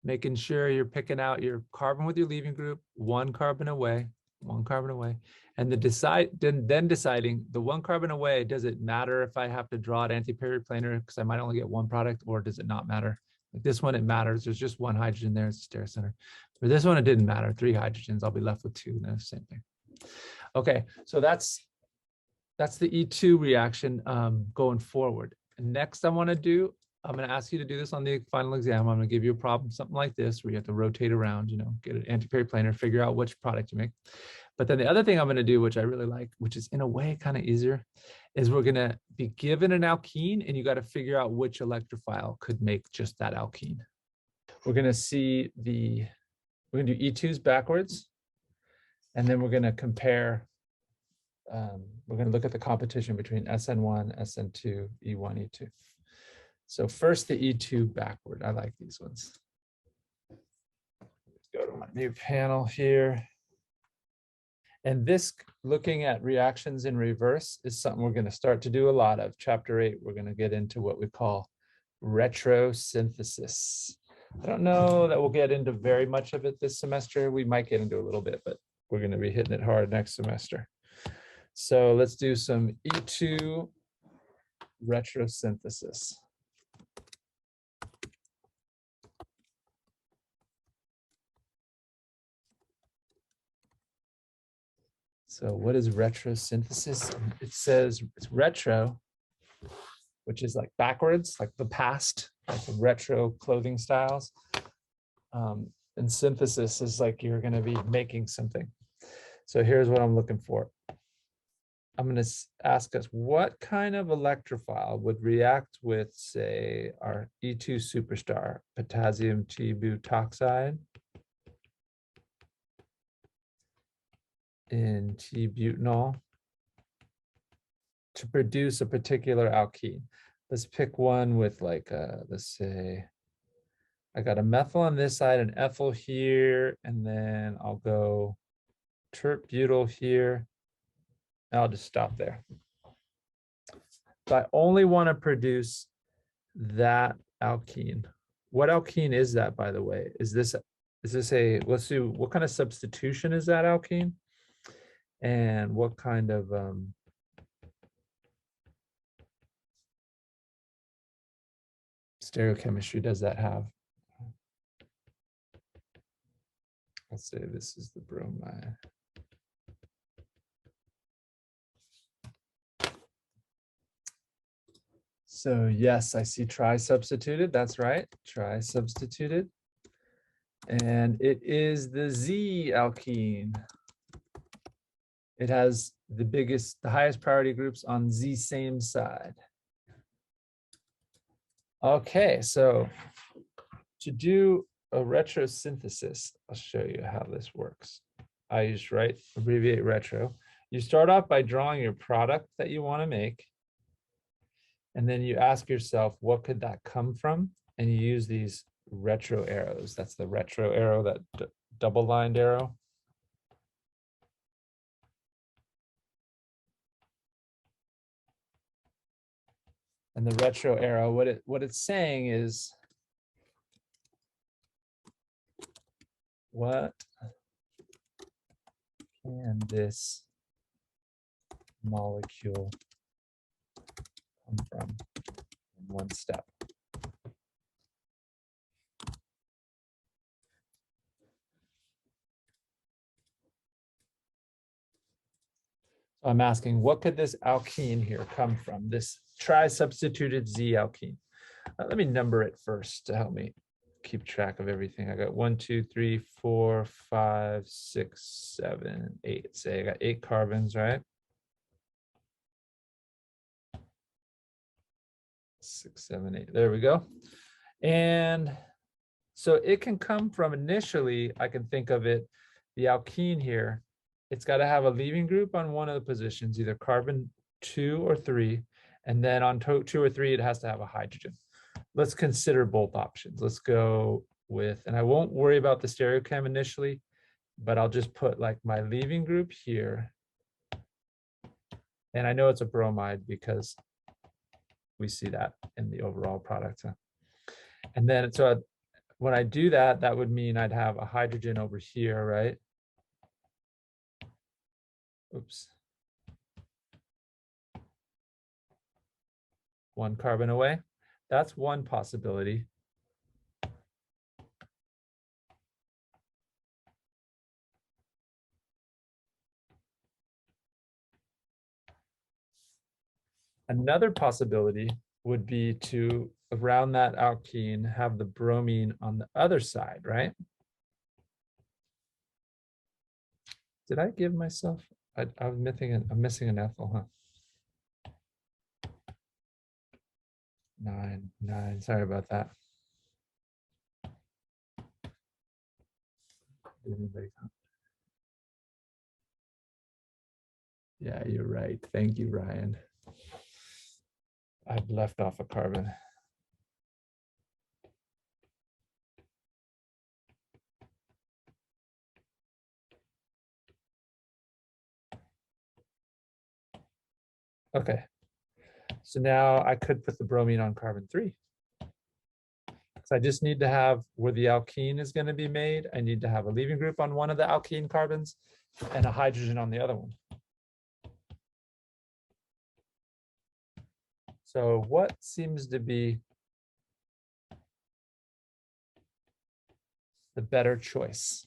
A: making sure you're picking out your carbon with your leaving group, one carbon away, and then deciding the one carbon away, does it matter if I have to draw it antiperiplanar because I might only get one product, or does it not matter? Like this one, it matters. There's just one hydrogen there, it's a stereocenter. For this one, it didn't matter. 3 hydrogens, I'll be left with 2, and that's the same thing. Okay, so that's the E2 reaction going forward. And next I'm going to ask you to do this on the final exam. I'm going to give you a problem, something like this, where you have to rotate around, get an antiperiplanar, figure out which product you make. But then the other thing I'm going to do, which I really like, which is in a way kind of easier, is we're going to be given an alkene, and you got to figure out which electrophile could make just that alkene. We're going to see we're going to do E2s backwards, and then we're going to compare. We're going to look at the competition between SN1, SN2, E1, E2. So first the E2 backward. I like these ones. Let's go to my new panel here. And this, looking at reactions in reverse, is something we're going to start to do a lot of. Chapter 8, we're going to get into what we call retrosynthesis. I don't know that we'll get into very much of it this semester. We might get into a little bit, but we're going to be hitting it hard next semester. So let's do some E2 retrosynthesis. So what is retrosynthesis? It says it's retro which is like backwards, like the past, like the retro clothing styles. And synthesis is like you're going to be making something. So here's what I'm looking for. I'm going to ask us what kind of electrophile would react with, say, our E2 superstar, potassium T-butoxide in T-butanol to produce a particular alkene. Let's pick one with like, let's say, I got a methyl on this side, an ethyl here, and then I'll go tert-butyl here. And I'll just stop there. So I only want to produce that alkene. What alkene is that, by the way? Is this a, let's see, what kind of substitution is that alkene? And what kind of stereochemistry does that have? Let's say this is the bromide. So yes, I see tri-substituted. That's right, tri-substituted. And it is the Z alkene. It has the highest priority groups on Z same side. Okay, so to do a retrosynthesis, I'll show you how this works. I just abbreviate retro. You start off by drawing your product that you want to make. And then you ask yourself, what could that come from? And you use these retro arrows. That's the retro arrow, that double-lined arrow. And the retro arrow, what it's saying is, what can this molecule come from in one step? So I'm asking, what could this alkene here come from? This tri-substituted Z alkene. Let me number it first to help me keep track of everything. I got 1, 2, 3, 4, 5, 6, 7, 8. Say I got 8 carbons, right? 6, 7, 8. There we go. And so it can come from, initially, I can think of it, the alkene here, it's got to have a leaving group on one of the positions, either carbon 2 or 3. And then on 2 or 3, it has to have a hydrogen. Let's consider both options. Let's go with, and I won't worry about the stereochem initially, but I'll just put like my leaving group here. And I know it's a bromide because we see that in the overall product. And then, so when I do that, that would mean I'd have a hydrogen over here, right? Oops. 1 carbon away. That's one possibility. Another possibility would be to, around that alkene, have the bromine on the other side, right? Did I give myself? I'm missing an ethyl, huh? 9. Sorry about that. Yeah, you're right. Thank you, Ryan. I've left off a carbon. Okay. So now I could put the bromine on carbon 3. So I just need to have where the alkene is going to be made. I need to have a leaving group on one of the alkene carbons and a hydrogen on the other one. So what seems to be the better choice?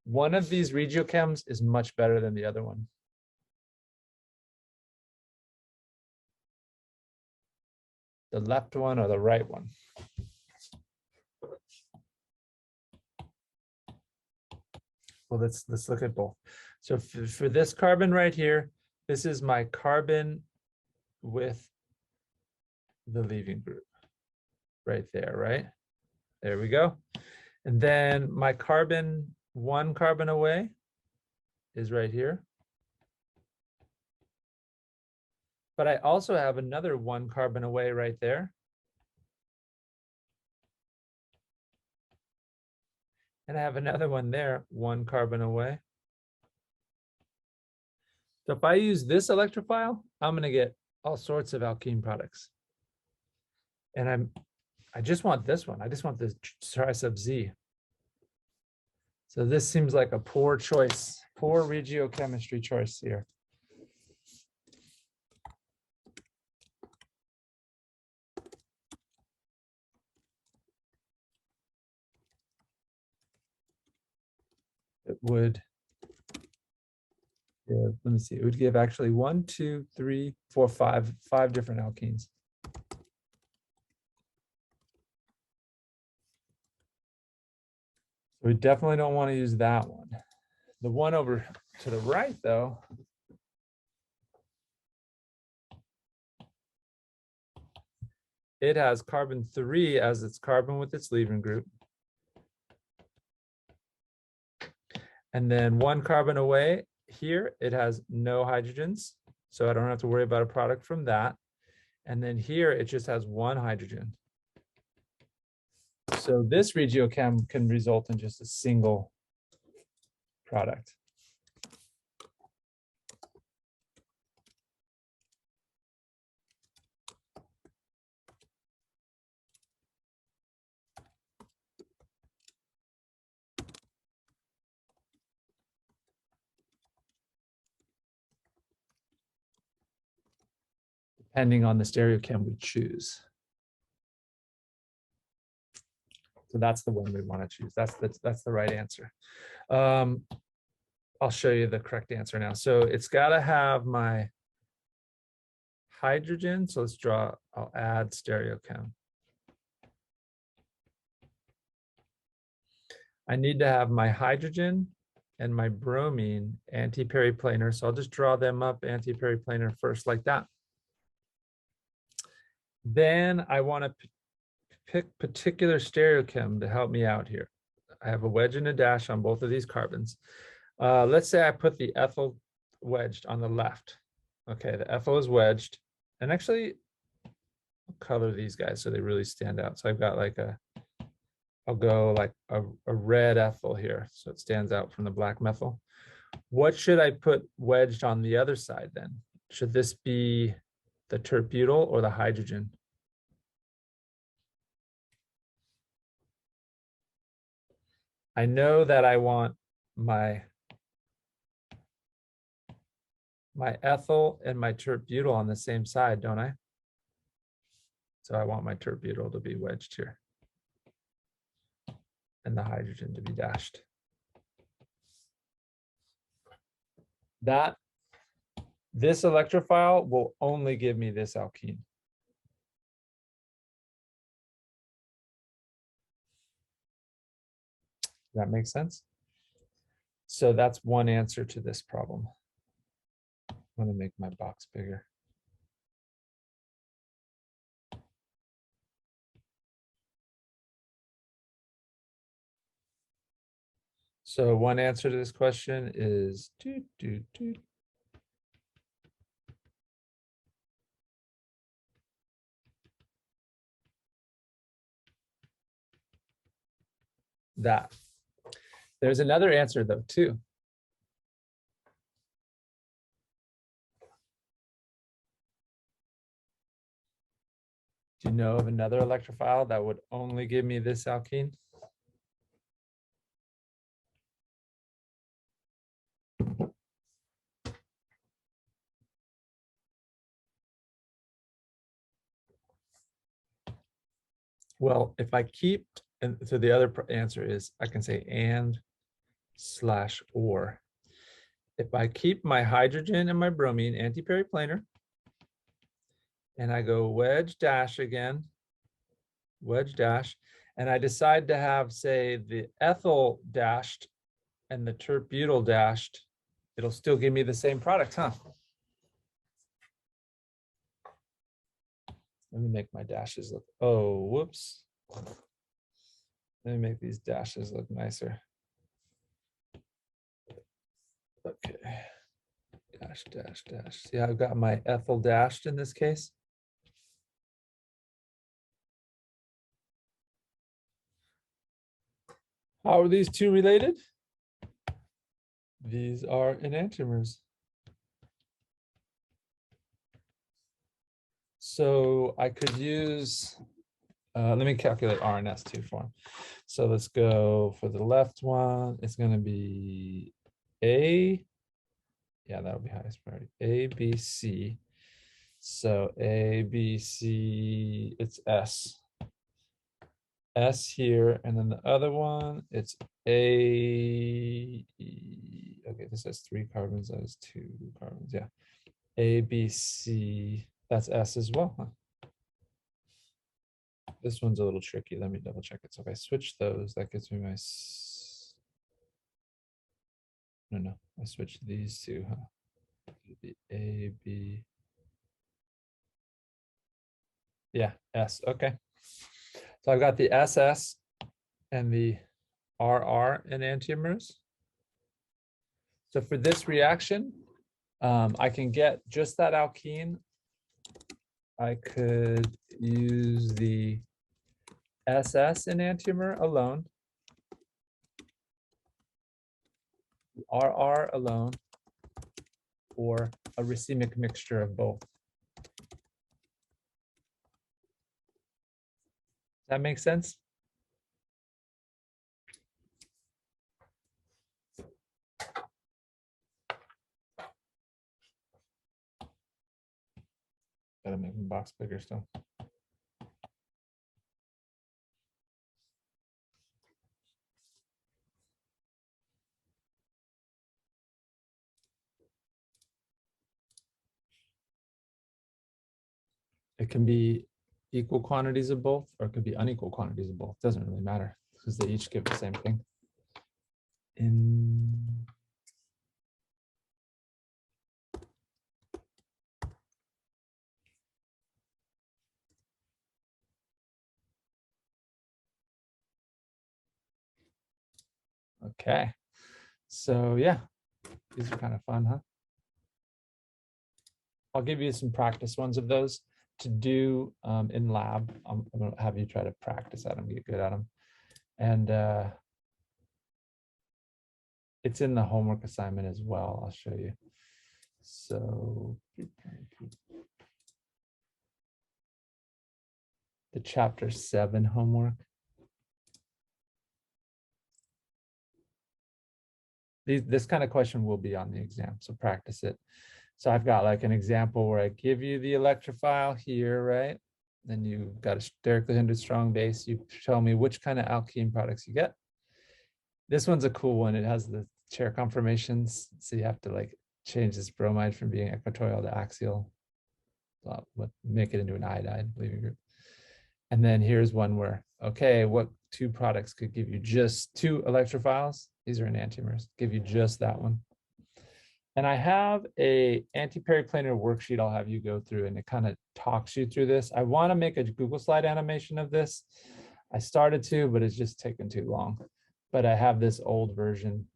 A: One of these regiochems is much better than the other one. the left one or the right one? Well, let's look at both. So for this carbon right here, this is my carbon with the leaving group right there, right? There we go. And then my carbon, one carbon away is right here. But I also have another one carbon away right there. And I have another one there, one carbon away. So if I use this electrophile, I'm going to get all sorts of alkene products. And I just want this one. I just want this tri sub Z. So this seems like a poor choice, poor regiochemistry choice here. It would give, let me see, it would give actually 1, 2, 3, 4, 5 different alkenes. So we definitely don't want to use that one. The one over to the right, though, it has carbon 3 as its carbon with its leaving group. And then one carbon away here, it has no hydrogens. So I don't have to worry about a product from that. And then here, it just has one hydrogen. So this regiochem can result in just a single product. Depending on the stereochem we choose. So that's the one we want to choose. That's the right answer. I'll show you the correct answer now. So it's got to have my hydrogen. So let's draw, I'll add stereochem. I need to have my hydrogen and my bromine antiperiplanar. So I'll just draw them up antiperiplanar first like that. Then I want to pick particular stereochem to help me out here. I have a wedge and a dash on both of these carbons. Let's say I put the ethyl wedged on the left. Okay, the ethyl is wedged. And actually, I'll color these guys so they really stand out. So I've got like I'll go like a red ethyl here. So it stands out from the black methyl. What should I put wedged on the other side then? Should this be the tert-butyl or the hydrogen? I know that I want my ethyl and my tert-butyl on the same side, don't I? So I want my tert-butyl to be wedged here and the hydrogen to be dashed. This electrophile will only give me this alkene. Does that make sense? So that's one answer to this problem. I'm going to make my box bigger. So one answer to this question is that. There's another answer though too. Do you know of another electrophile that would only give me this alkene? Well, if I keep, and so the other answer is I can say and/or. If I keep my hydrogen and my bromine antiperiplanar, and I go wedge dash again, wedge dash, and I decide to have, say, the ethyl dashed and the terbutyl dashed, it'll still give me the same product, huh? Let me make my dashes look, oh, whoops. Let me make these dashes look nicer. Okay, dash, dash, dash. See, I've got my ethyl dashed in this case. How are these two related? These are enantiomers. So I could use, let me calculate R and S2 for them. So let's go for the left one. It's going to be A. Yeah, that'll be highest priority. A, B, C. So A, B, C, it's S. S here, and then the other one, it's A, E. Okay, this has 3 carbons, that is 2 carbons, yeah. A, B, C, that's S as well, huh? This one's a little tricky, let me double check it. So if I switch those, that gives me my, no, I switch these two, huh? It'd be A, B, yeah, S, okay. So I've got the SS and the RR enantiomers. So for this reaction, I can get just that alkene. I could use the SS enantiomer alone, the RR alone, or a racemic mixture of both. Does that make sense? Gotta make the box bigger still. It can be equal quantities of both, or it could be unequal quantities of both. Doesn't really matter because they each give the same thing. Okay, so yeah, these are kind of fun, huh? I'll give you some practice ones of those to do in lab. I'm going to have you try to practice at them, get good at them. And it's in the homework assignment as well. I'll show you. So the chapter 7 homework. This kind of question will be on the exam, so practice it. So I've got like an example where I give you the electrophile here, right? Then you've got a sterically hindered strong base. You tell me which kind of alkene products you get. This one's a cool one. It has the chair conformations. So you have to like change this bromide from being equatorial to axial, make it into an iodide leaving group. And then here's one where, okay, what 2 products could give you just 2 electrophiles? These are enantiomers, give you just that one. And I have a antiperiplanar worksheet I'll have you go through, and it kind of talks you through this. I want to make a Google slide animation of this. I started to, but it's just taken too long. But I have this old version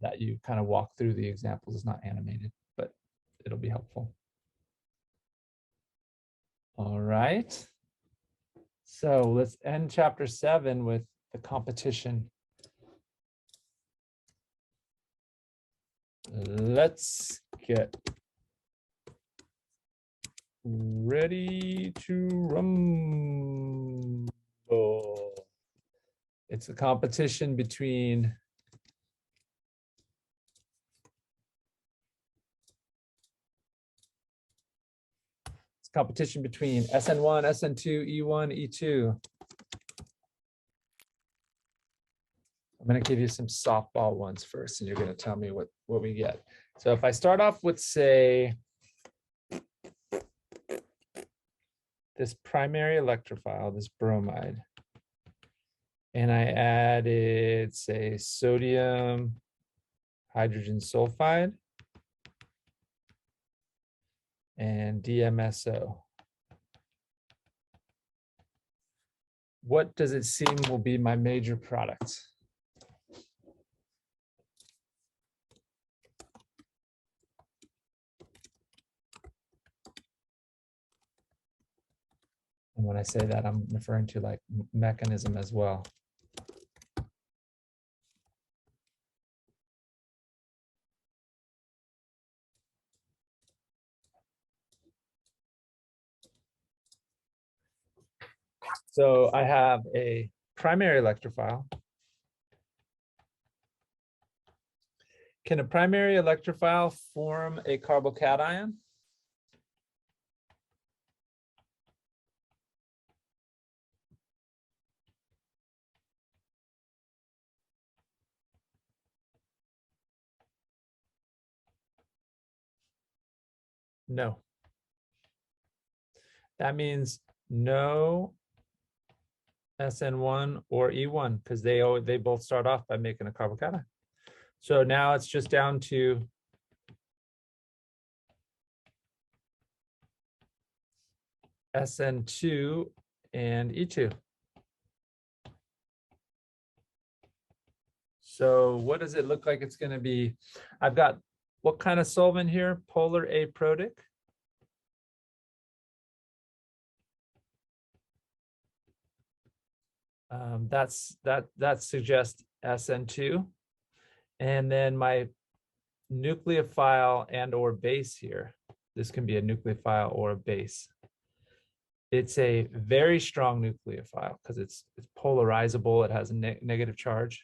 A: that you kind of walk through the examples. It's not animated, but it'll be helpful. All right. So let's end chapter 7 with the competition. Let's get ready to rumble. It's a competition between SN1, SN2, E1, E2. I'm going to give you some softball ones first, and you're going to tell me what we get. So if I start off with, say, this primary electrophile, this bromide, and I added, say, sodium hydrogen sulfide and DMSO. What does it seem will be my major product? And when I say that, I'm referring to like mechanism as well. So I have a primary electrophile. Can a primary electrophile form a carbocation? No. That means no SN1 or E1 because they both start off by making a carbocation. So now it's just down to SN2 and E2. So what does it look like it's going to be? I've got what kind of solvent here? Polar aprotic. That suggests SN2. And then my nucleophile and or base here. This can be a nucleophile or a base. It's a very strong nucleophile because it's polarizable. It has a negative charge.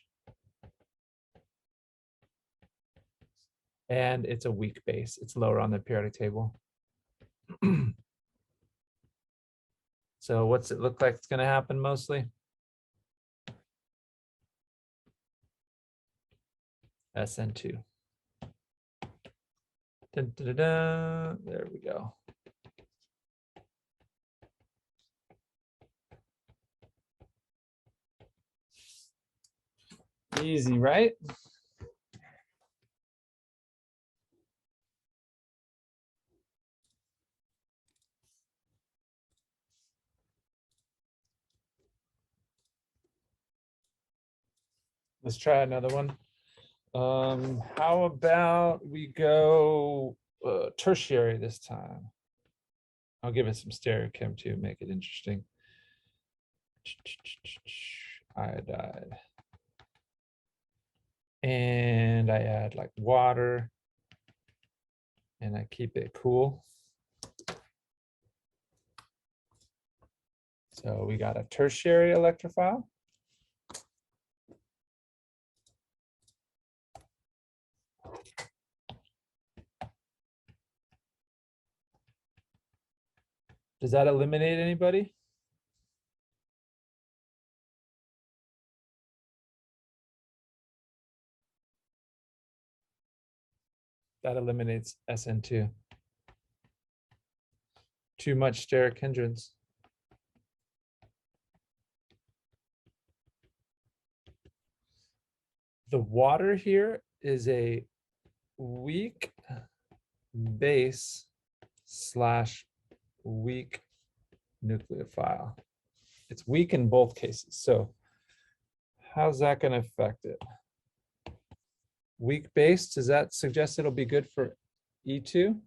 A: And it's a weak base. It's lower on the periodic table. So what's it look like it's going to happen mostly? SN2. Dun, dun, dun, dun. There we go. Easy, right? Let's try another one. How about we go tertiary this time? I'll give it some StereoChem too, make it interesting. Iodide. And I add like water and I keep it cool. So we got a tertiary electrophile. Does that eliminate anybody? That eliminates SN2. Too much steric hindrance. The water here is a weak base / weak nucleophile. It's weak in both cases. So how's that going to affect it? Weak base, does that suggest it'll be good for E2?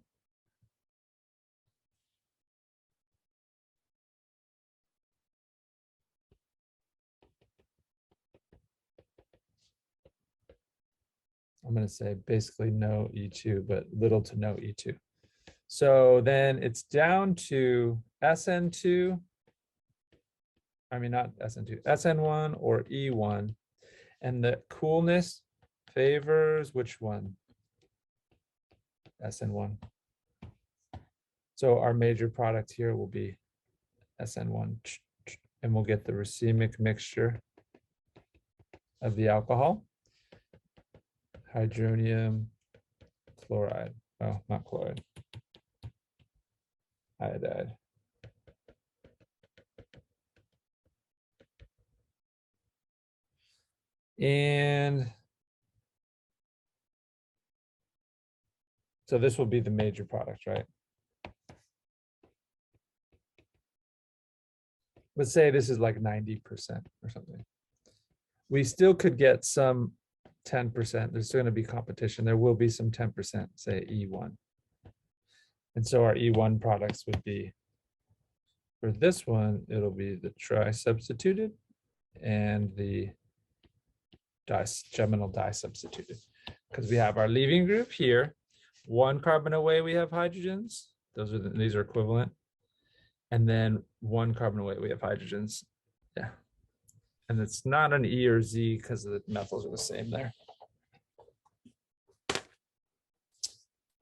A: I'm going to say basically no E2, but little to no E2. So then it's down to SN2. I mean, not SN2, SN1 or E1. And the coolness favors which one? SN1. So our major product here will be SN1. And we'll get the racemic mixture of the alcohol. Hydronium chloride. Oh, not chloride. Iodide. And so this will be the major product, right? Let's say this is like 90% or something. We still could get some 10%. There's still going to be competition. There will be some 10%, say E1. And so our E1 products would be, for this one, it'll be the tri-substituted and the geminal di-substituted. Because we have our leaving group here. One carbon away, we have hydrogens. These are equivalent. And then one carbon away, we have hydrogens. Yeah. And it's not an E or Z because the methyls are the same there.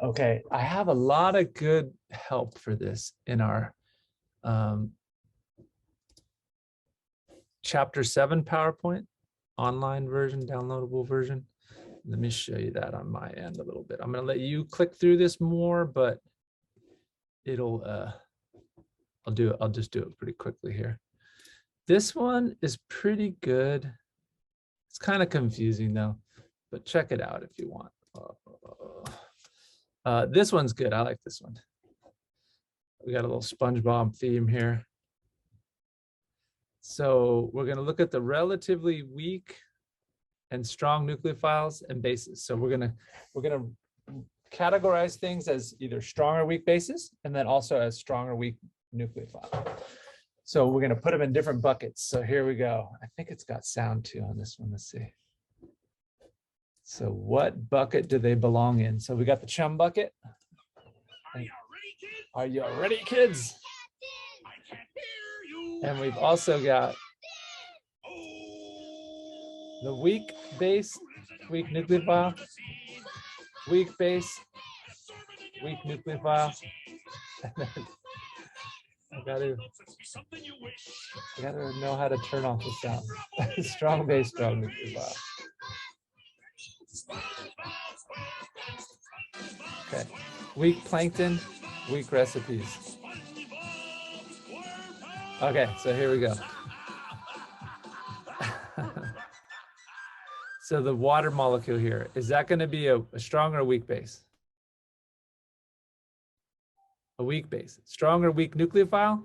A: Okay, I have a lot of good help for this in our chapter 7 PowerPoint, online version, downloadable version. Let me show you that on my end a little bit. I'm going to let you click through this more, but it'll I'll just do it pretty quickly here. This one is pretty good. It's kind of confusing though, but check it out if you want. This one's good. I like this one. We got a little SpongeBob theme here. So we're going to look at the relatively weak and strong nucleophiles and bases. So we're going to categorize things as either strong or weak bases, and then also as strong or weak nucleophile. So we're going to put them in different buckets. So here we go. I think it's got sound too on this one. Let's see. So what bucket do they belong in? So we got the chum bucket. Are you ready, kids? And we've also got the weak base, weak nucleophile, weak base, weak nucleophile. I gotta know how to turn off the sound. Strong base, strong nucleophile. Okay, weak plankton, weak recipes. Okay, so here we go. So the water molecule here, is that going to be a strong or weak base? A weak base. Strong or weak nucleophile?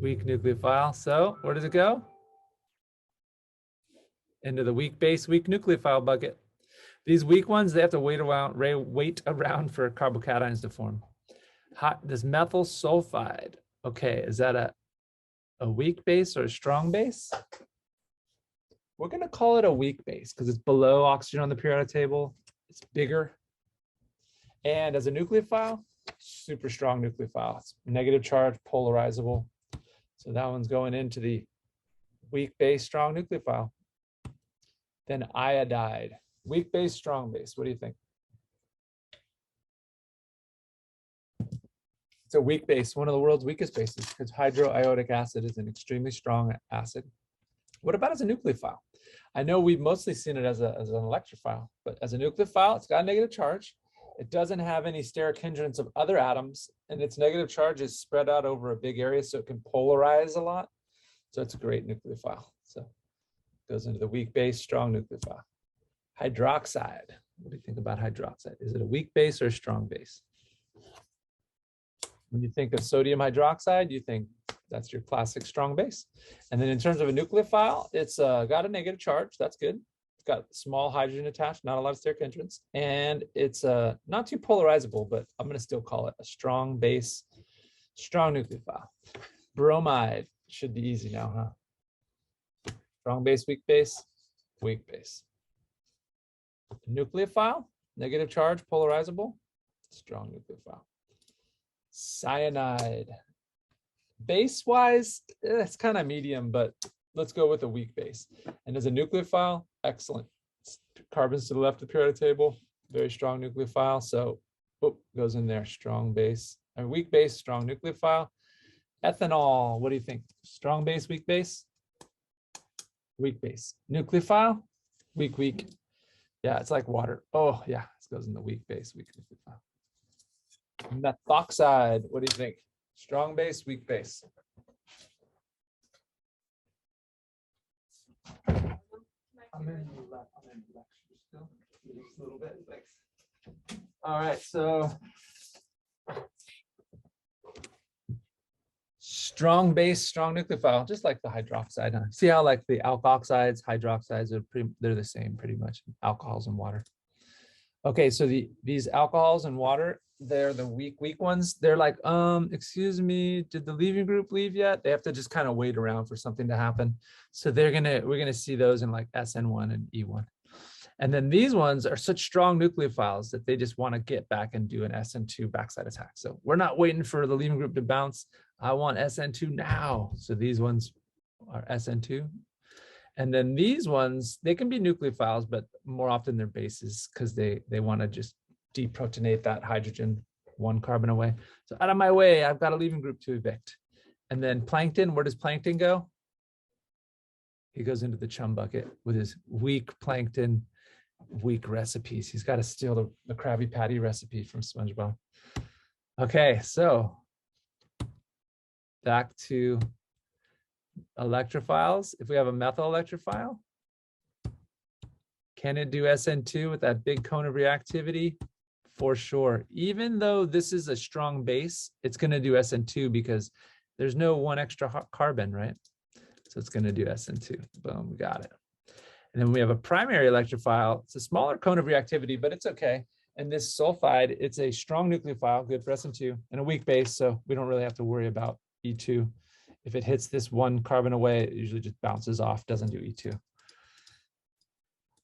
A: Weak nucleophile. So where does it go? Into the weak base, weak nucleophile bucket. These weak ones, they have to wait around for carbocations to form. This methyl sulfide. Okay, is that a weak base or a strong base? We're going to call it a weak base because it's below oxygen on the periodic table. It's bigger. And as a nucleophile, super strong nucleophile. It's negative charge, polarizable. So that one's going into the weak base, strong nucleophile. Then iodide, weak base, strong base. What do you think? It's a weak base, one of the world's weakest bases, because hydroiodic acid is an extremely strong acid. What about as a nucleophile? I know we've mostly seen it as an electrophile, but as a nucleophile, it's got a negative charge. It doesn't have any steric hindrance of other atoms, and its negative charge is spread out over a big area, so it can polarize a lot. So it's a great nucleophile. So it goes into the weak base, strong nucleophile. Hydroxide. What do you think about hydroxide? Is it a weak base or a strong base? When you think of sodium hydroxide, you think that's your classic strong base. And then in terms of a nucleophile, it's got a negative charge. That's good. It's got small hydrogen attached, not a lot of steric hindrance. And it's not too polarizable, but I'm going to still call it a strong base, strong nucleophile. Bromide should be easy now, huh? Strong base, weak base, weak base. Nucleophile, negative charge, polarizable, strong nucleophile. Cyanide. Base-wise, it's kind of medium, but let's go with a weak base. And as a nucleophile, excellent. Carbons to the left of the periodic table, very strong nucleophile. So, goes in there, strong base. A weak base, strong nucleophile. Ethanol, what do you think? Strong base, weak base? Weak base. Nucleophile? Weak, weak. Yeah, it's like water. Oh, yeah, this goes in the weak base, weak nucleophile. Methoxide, what do you think? Strong base, weak base? I'm in lecture still. Just a little bit. Thanks. All right, so strong base, strong nucleophile, just like the hydroxide. Huh? See how like the alkoxides, hydroxides are they're the same pretty much, alcohols and water. Okay, so these alcohols and water, they're the weak ones. They're like, excuse me, did the leaving group leave yet? They have to just kind of wait around for something to happen. So we're gonna see those in like SN1 and E1. And then these ones are such strong nucleophiles that they just want to get back and do an SN2 backside attack. So we're not waiting for the leaving group to bounce. I want SN2 now. So these ones are SN2. And then these ones, they can be nucleophiles, but more often they're bases because they want to just deprotonate that hydrogen 1 carbon away. So out of my way, I've got a leaving group to evict. And then plankton, where does plankton go? He goes into the chum bucket with his weak plankton, weak recipes. He's got to steal the Krabby Patty recipe from SpongeBob. Okay, so back to electrophiles. If we have a methyl electrophile, can it do SN2 with that big cone of reactivity? For sure. Even though this is a strong base, it's going to do SN2 because there's no 1 extra carbon, right? So it's going to do SN2. Boom, we got it. And then we have a primary electrophile. It's a smaller cone of reactivity, but it's okay. And this sulfide, it's a strong nucleophile, good for SN2, and a weak base, so we don't really have to worry about E2. If it hits this 1 carbon away, it usually just bounces off, doesn't do E2.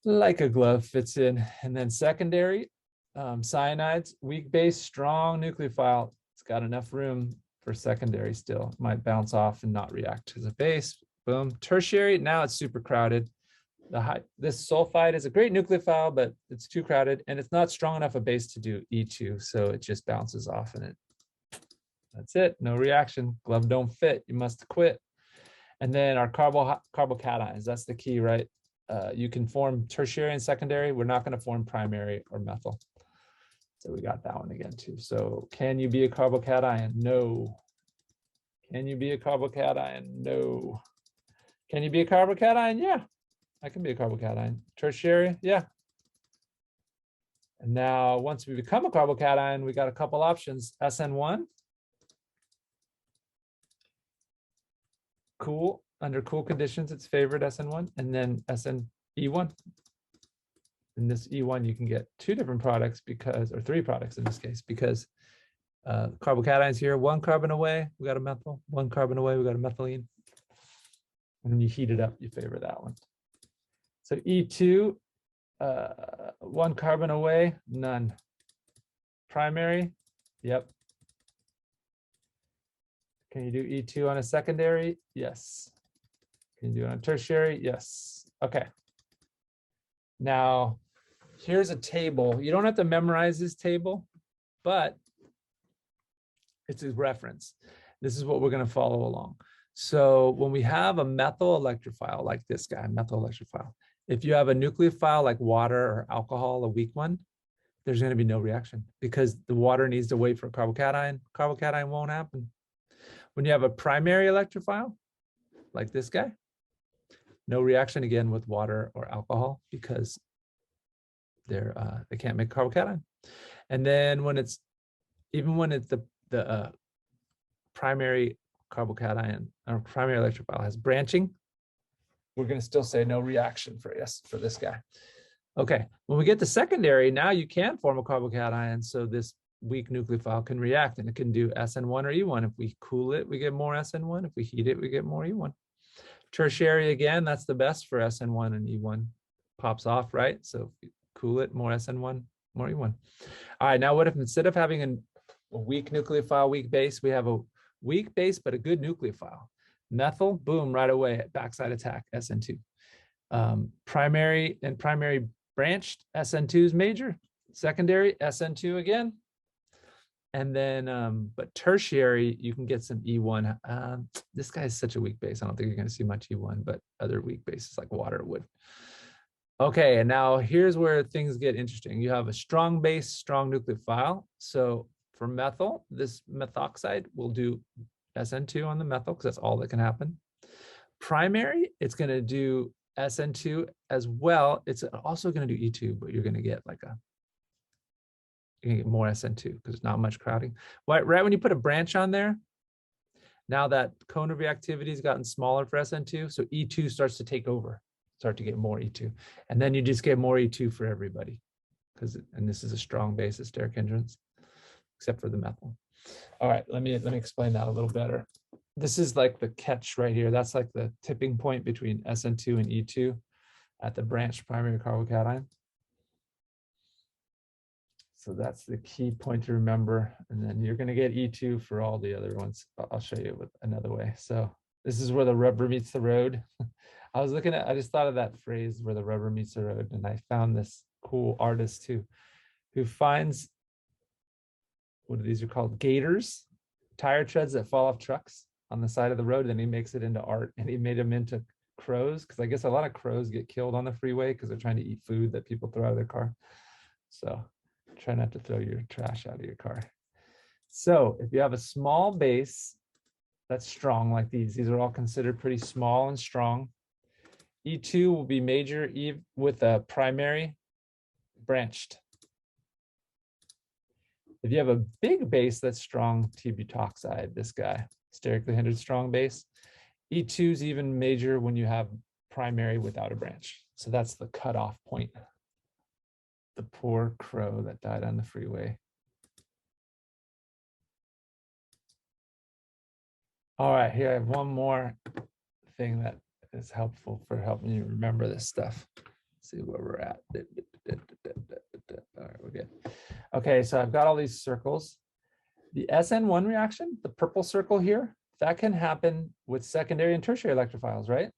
A: Like a glove, fits in. And then secondary, cyanides, weak base, strong nucleophile. It's got enough room for secondary still. Might bounce off and not react as a base. Boom. Tertiary, now it's super crowded. This sulfide is a great nucleophile, but it's too crowded and it's not strong enough a base to do E2, so it just bounces off and that's it. No reaction. Glove don't fit. You must quit. And then our carbocations, that's the key, right? You can form tertiary and secondary. We're not going to form primary or methyl. So we got that one again too. So can you be a carbocation? No. Can you be a carbocation? No. Can you be a carbocation? Yeah. I can be a carbocation. Tertiary, yeah. And now once we become a carbocation, we got a couple options. SN1, cool. Under cool conditions, it's favored SN1, and then SNE1. In this E1, you can get 2 different products or 3 products in this case, because carbocations here, 1 carbon away, we got a methyl, 1 carbon away, we got a methylene. And when you heat it up, you favor that one. So E2, 1 carbon away, none. Primary, yep. Can you do E2 on a secondary? Yes. Can you do it on a tertiary? Yes. Okay. Now, here's a table. You don't have to memorize this table, but it's a reference. This is what we're going to follow along. So when we have a methyl electrophile like this guy, methyl electrophile, if you have a nucleophile like water or alcohol, a weak one, there's going to be no reaction because the water needs to wait for a carbocation. Carbocation won't happen. When you have a primary electrophile like this guy, no reaction again with water or alcohol because they can't make carbocation. And then when it's the primary carbocation or primary electrophile has branching, we're going to still say no reaction for this guy. Okay, when we get to secondary, now you can form a carbocation, so this weak nucleophile can react and it can do SN1 or E1. If we cool it, we get more SN1. If we heat it, we get more E1. Tertiary, again, that's the best for SN1 and E1. Pops off, right? So if you cool it, more SN1, more E1. All right, now what if instead of having a weak nucleophile, weak base, we have a weak base but a good nucleophile? Methyl, boom, right away, backside attack, SN2. Primary and primary branched, SN2 is major. Secondary, SN2 again. And then, but tertiary, you can get some E1. This guy is such a weak base. I don't think you're going to see much E1, but other weak bases like water would. Okay, and now here's where things get interesting. You have a strong base, strong nucleophile. So for methyl, this methoxide will do SN2 on the methyl because that's all that can happen. Primary, it's going to do SN2 as well. It's also going to do E2, but you're going to get like you're going to get more SN2 because there's not much crowding. Right when you put a branch on there, now that cone of reactivity has gotten smaller for SN2, so E2 starts to take over, start to get more E2. And then you just get more E2 for everybody. And this is a strong base of steric hindrance, except for the methyl. All right, let me explain that a little better. This is like the catch right here. That's like the tipping point between SN2 and E2 at the branched primary carbocation. So that's the key point to remember. And then you're going to get E2 for all the other ones. I'll show you with another way. So this is where the rubber meets the road. I just thought of that phrase, where the rubber meets the road. And I found this cool artist too, who finds, what are these are called? Gators, tire treads that fall off trucks on the side of the road. And then he makes it into art, and he made them into crows, because I guess a lot of crows get killed on the freeway because they're trying to eat food that people throw out of their car. So try not to throw your trash out of your car. So if you have a small base that's strong like these are all considered pretty small and strong. E2 will be major with a primary branched. If you have a big base that's strong, T-butoxide, this guy, sterically hindered strong base, E2 is even major when you have primary without a branch. So that's the cutoff point. The poor crow that died on the freeway. All right, here I have one more thing that is helpful for helping you remember this stuff. Let's see where we're at. All right, we're good. Okay, so I've got all these circles. The SN1 reaction, the purple circle here, that can happen with secondary and tertiary electrophiles, right?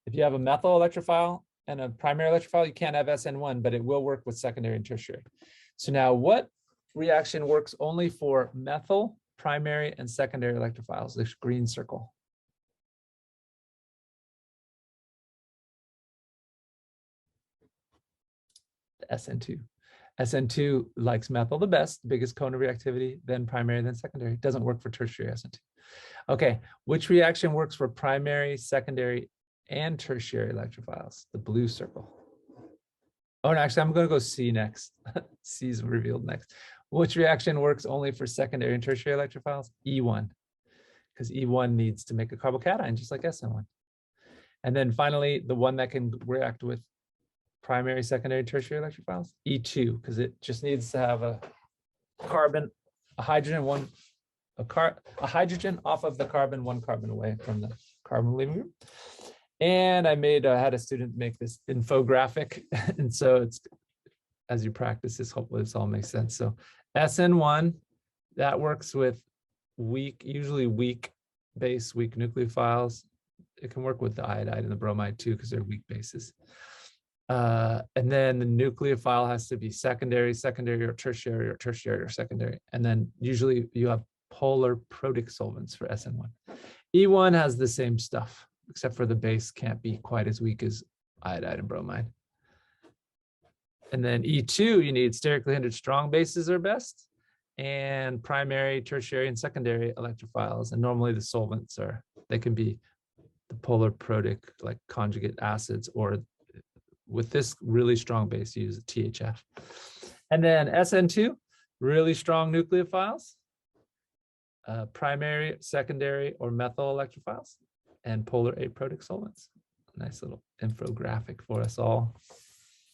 A: If you have a methyl electrophile and a primary electrophile, you can't have SN1, but it will work with secondary and tertiary. So now what reaction works only for methyl, primary, and secondary electrophiles? This green circle. The SN2. SN2 likes methyl the best, biggest cone of reactivity, then primary, then secondary. It doesn't work for tertiary SN2. Okay, which reaction works for primary, secondary, and tertiary electrophiles? The blue circle. Oh, no, actually, I'm going to go C next. C is revealed next. Which reaction works only for secondary and tertiary electrophiles? E1, because E1 needs to make a carbocation, just like SN1. And then finally, the one that can react with primary, secondary, tertiary electrophiles, E2, because it just needs to have a carbon, a hydrogen, a hydrogen off of the carbon, one carbon away from the carbon leaving group. And I had a student make this infographic. And so it's, as you practice this, hopefully this all makes sense. So SN1, that works with usually weak base, weak nucleophiles. It can work with the iodide and the bromide too, because they're weak bases. And then the nucleophile has to be secondary, or tertiary, or secondary. And then usually you have polar protic solvents for SN1. E1 has the same stuff, except for the base can't be quite as weak as iodide and bromide. And then E2, you need sterically hindered strong bases are best, and primary, tertiary, and secondary electrophiles. And normally the solvents they can be the polar protic, like conjugate acids, or with this really strong base, you use a THF. And then SN2, really strong nucleophiles, primary, secondary, or methyl electrophiles, and polar aprotic solvents. Nice little infographic for us all.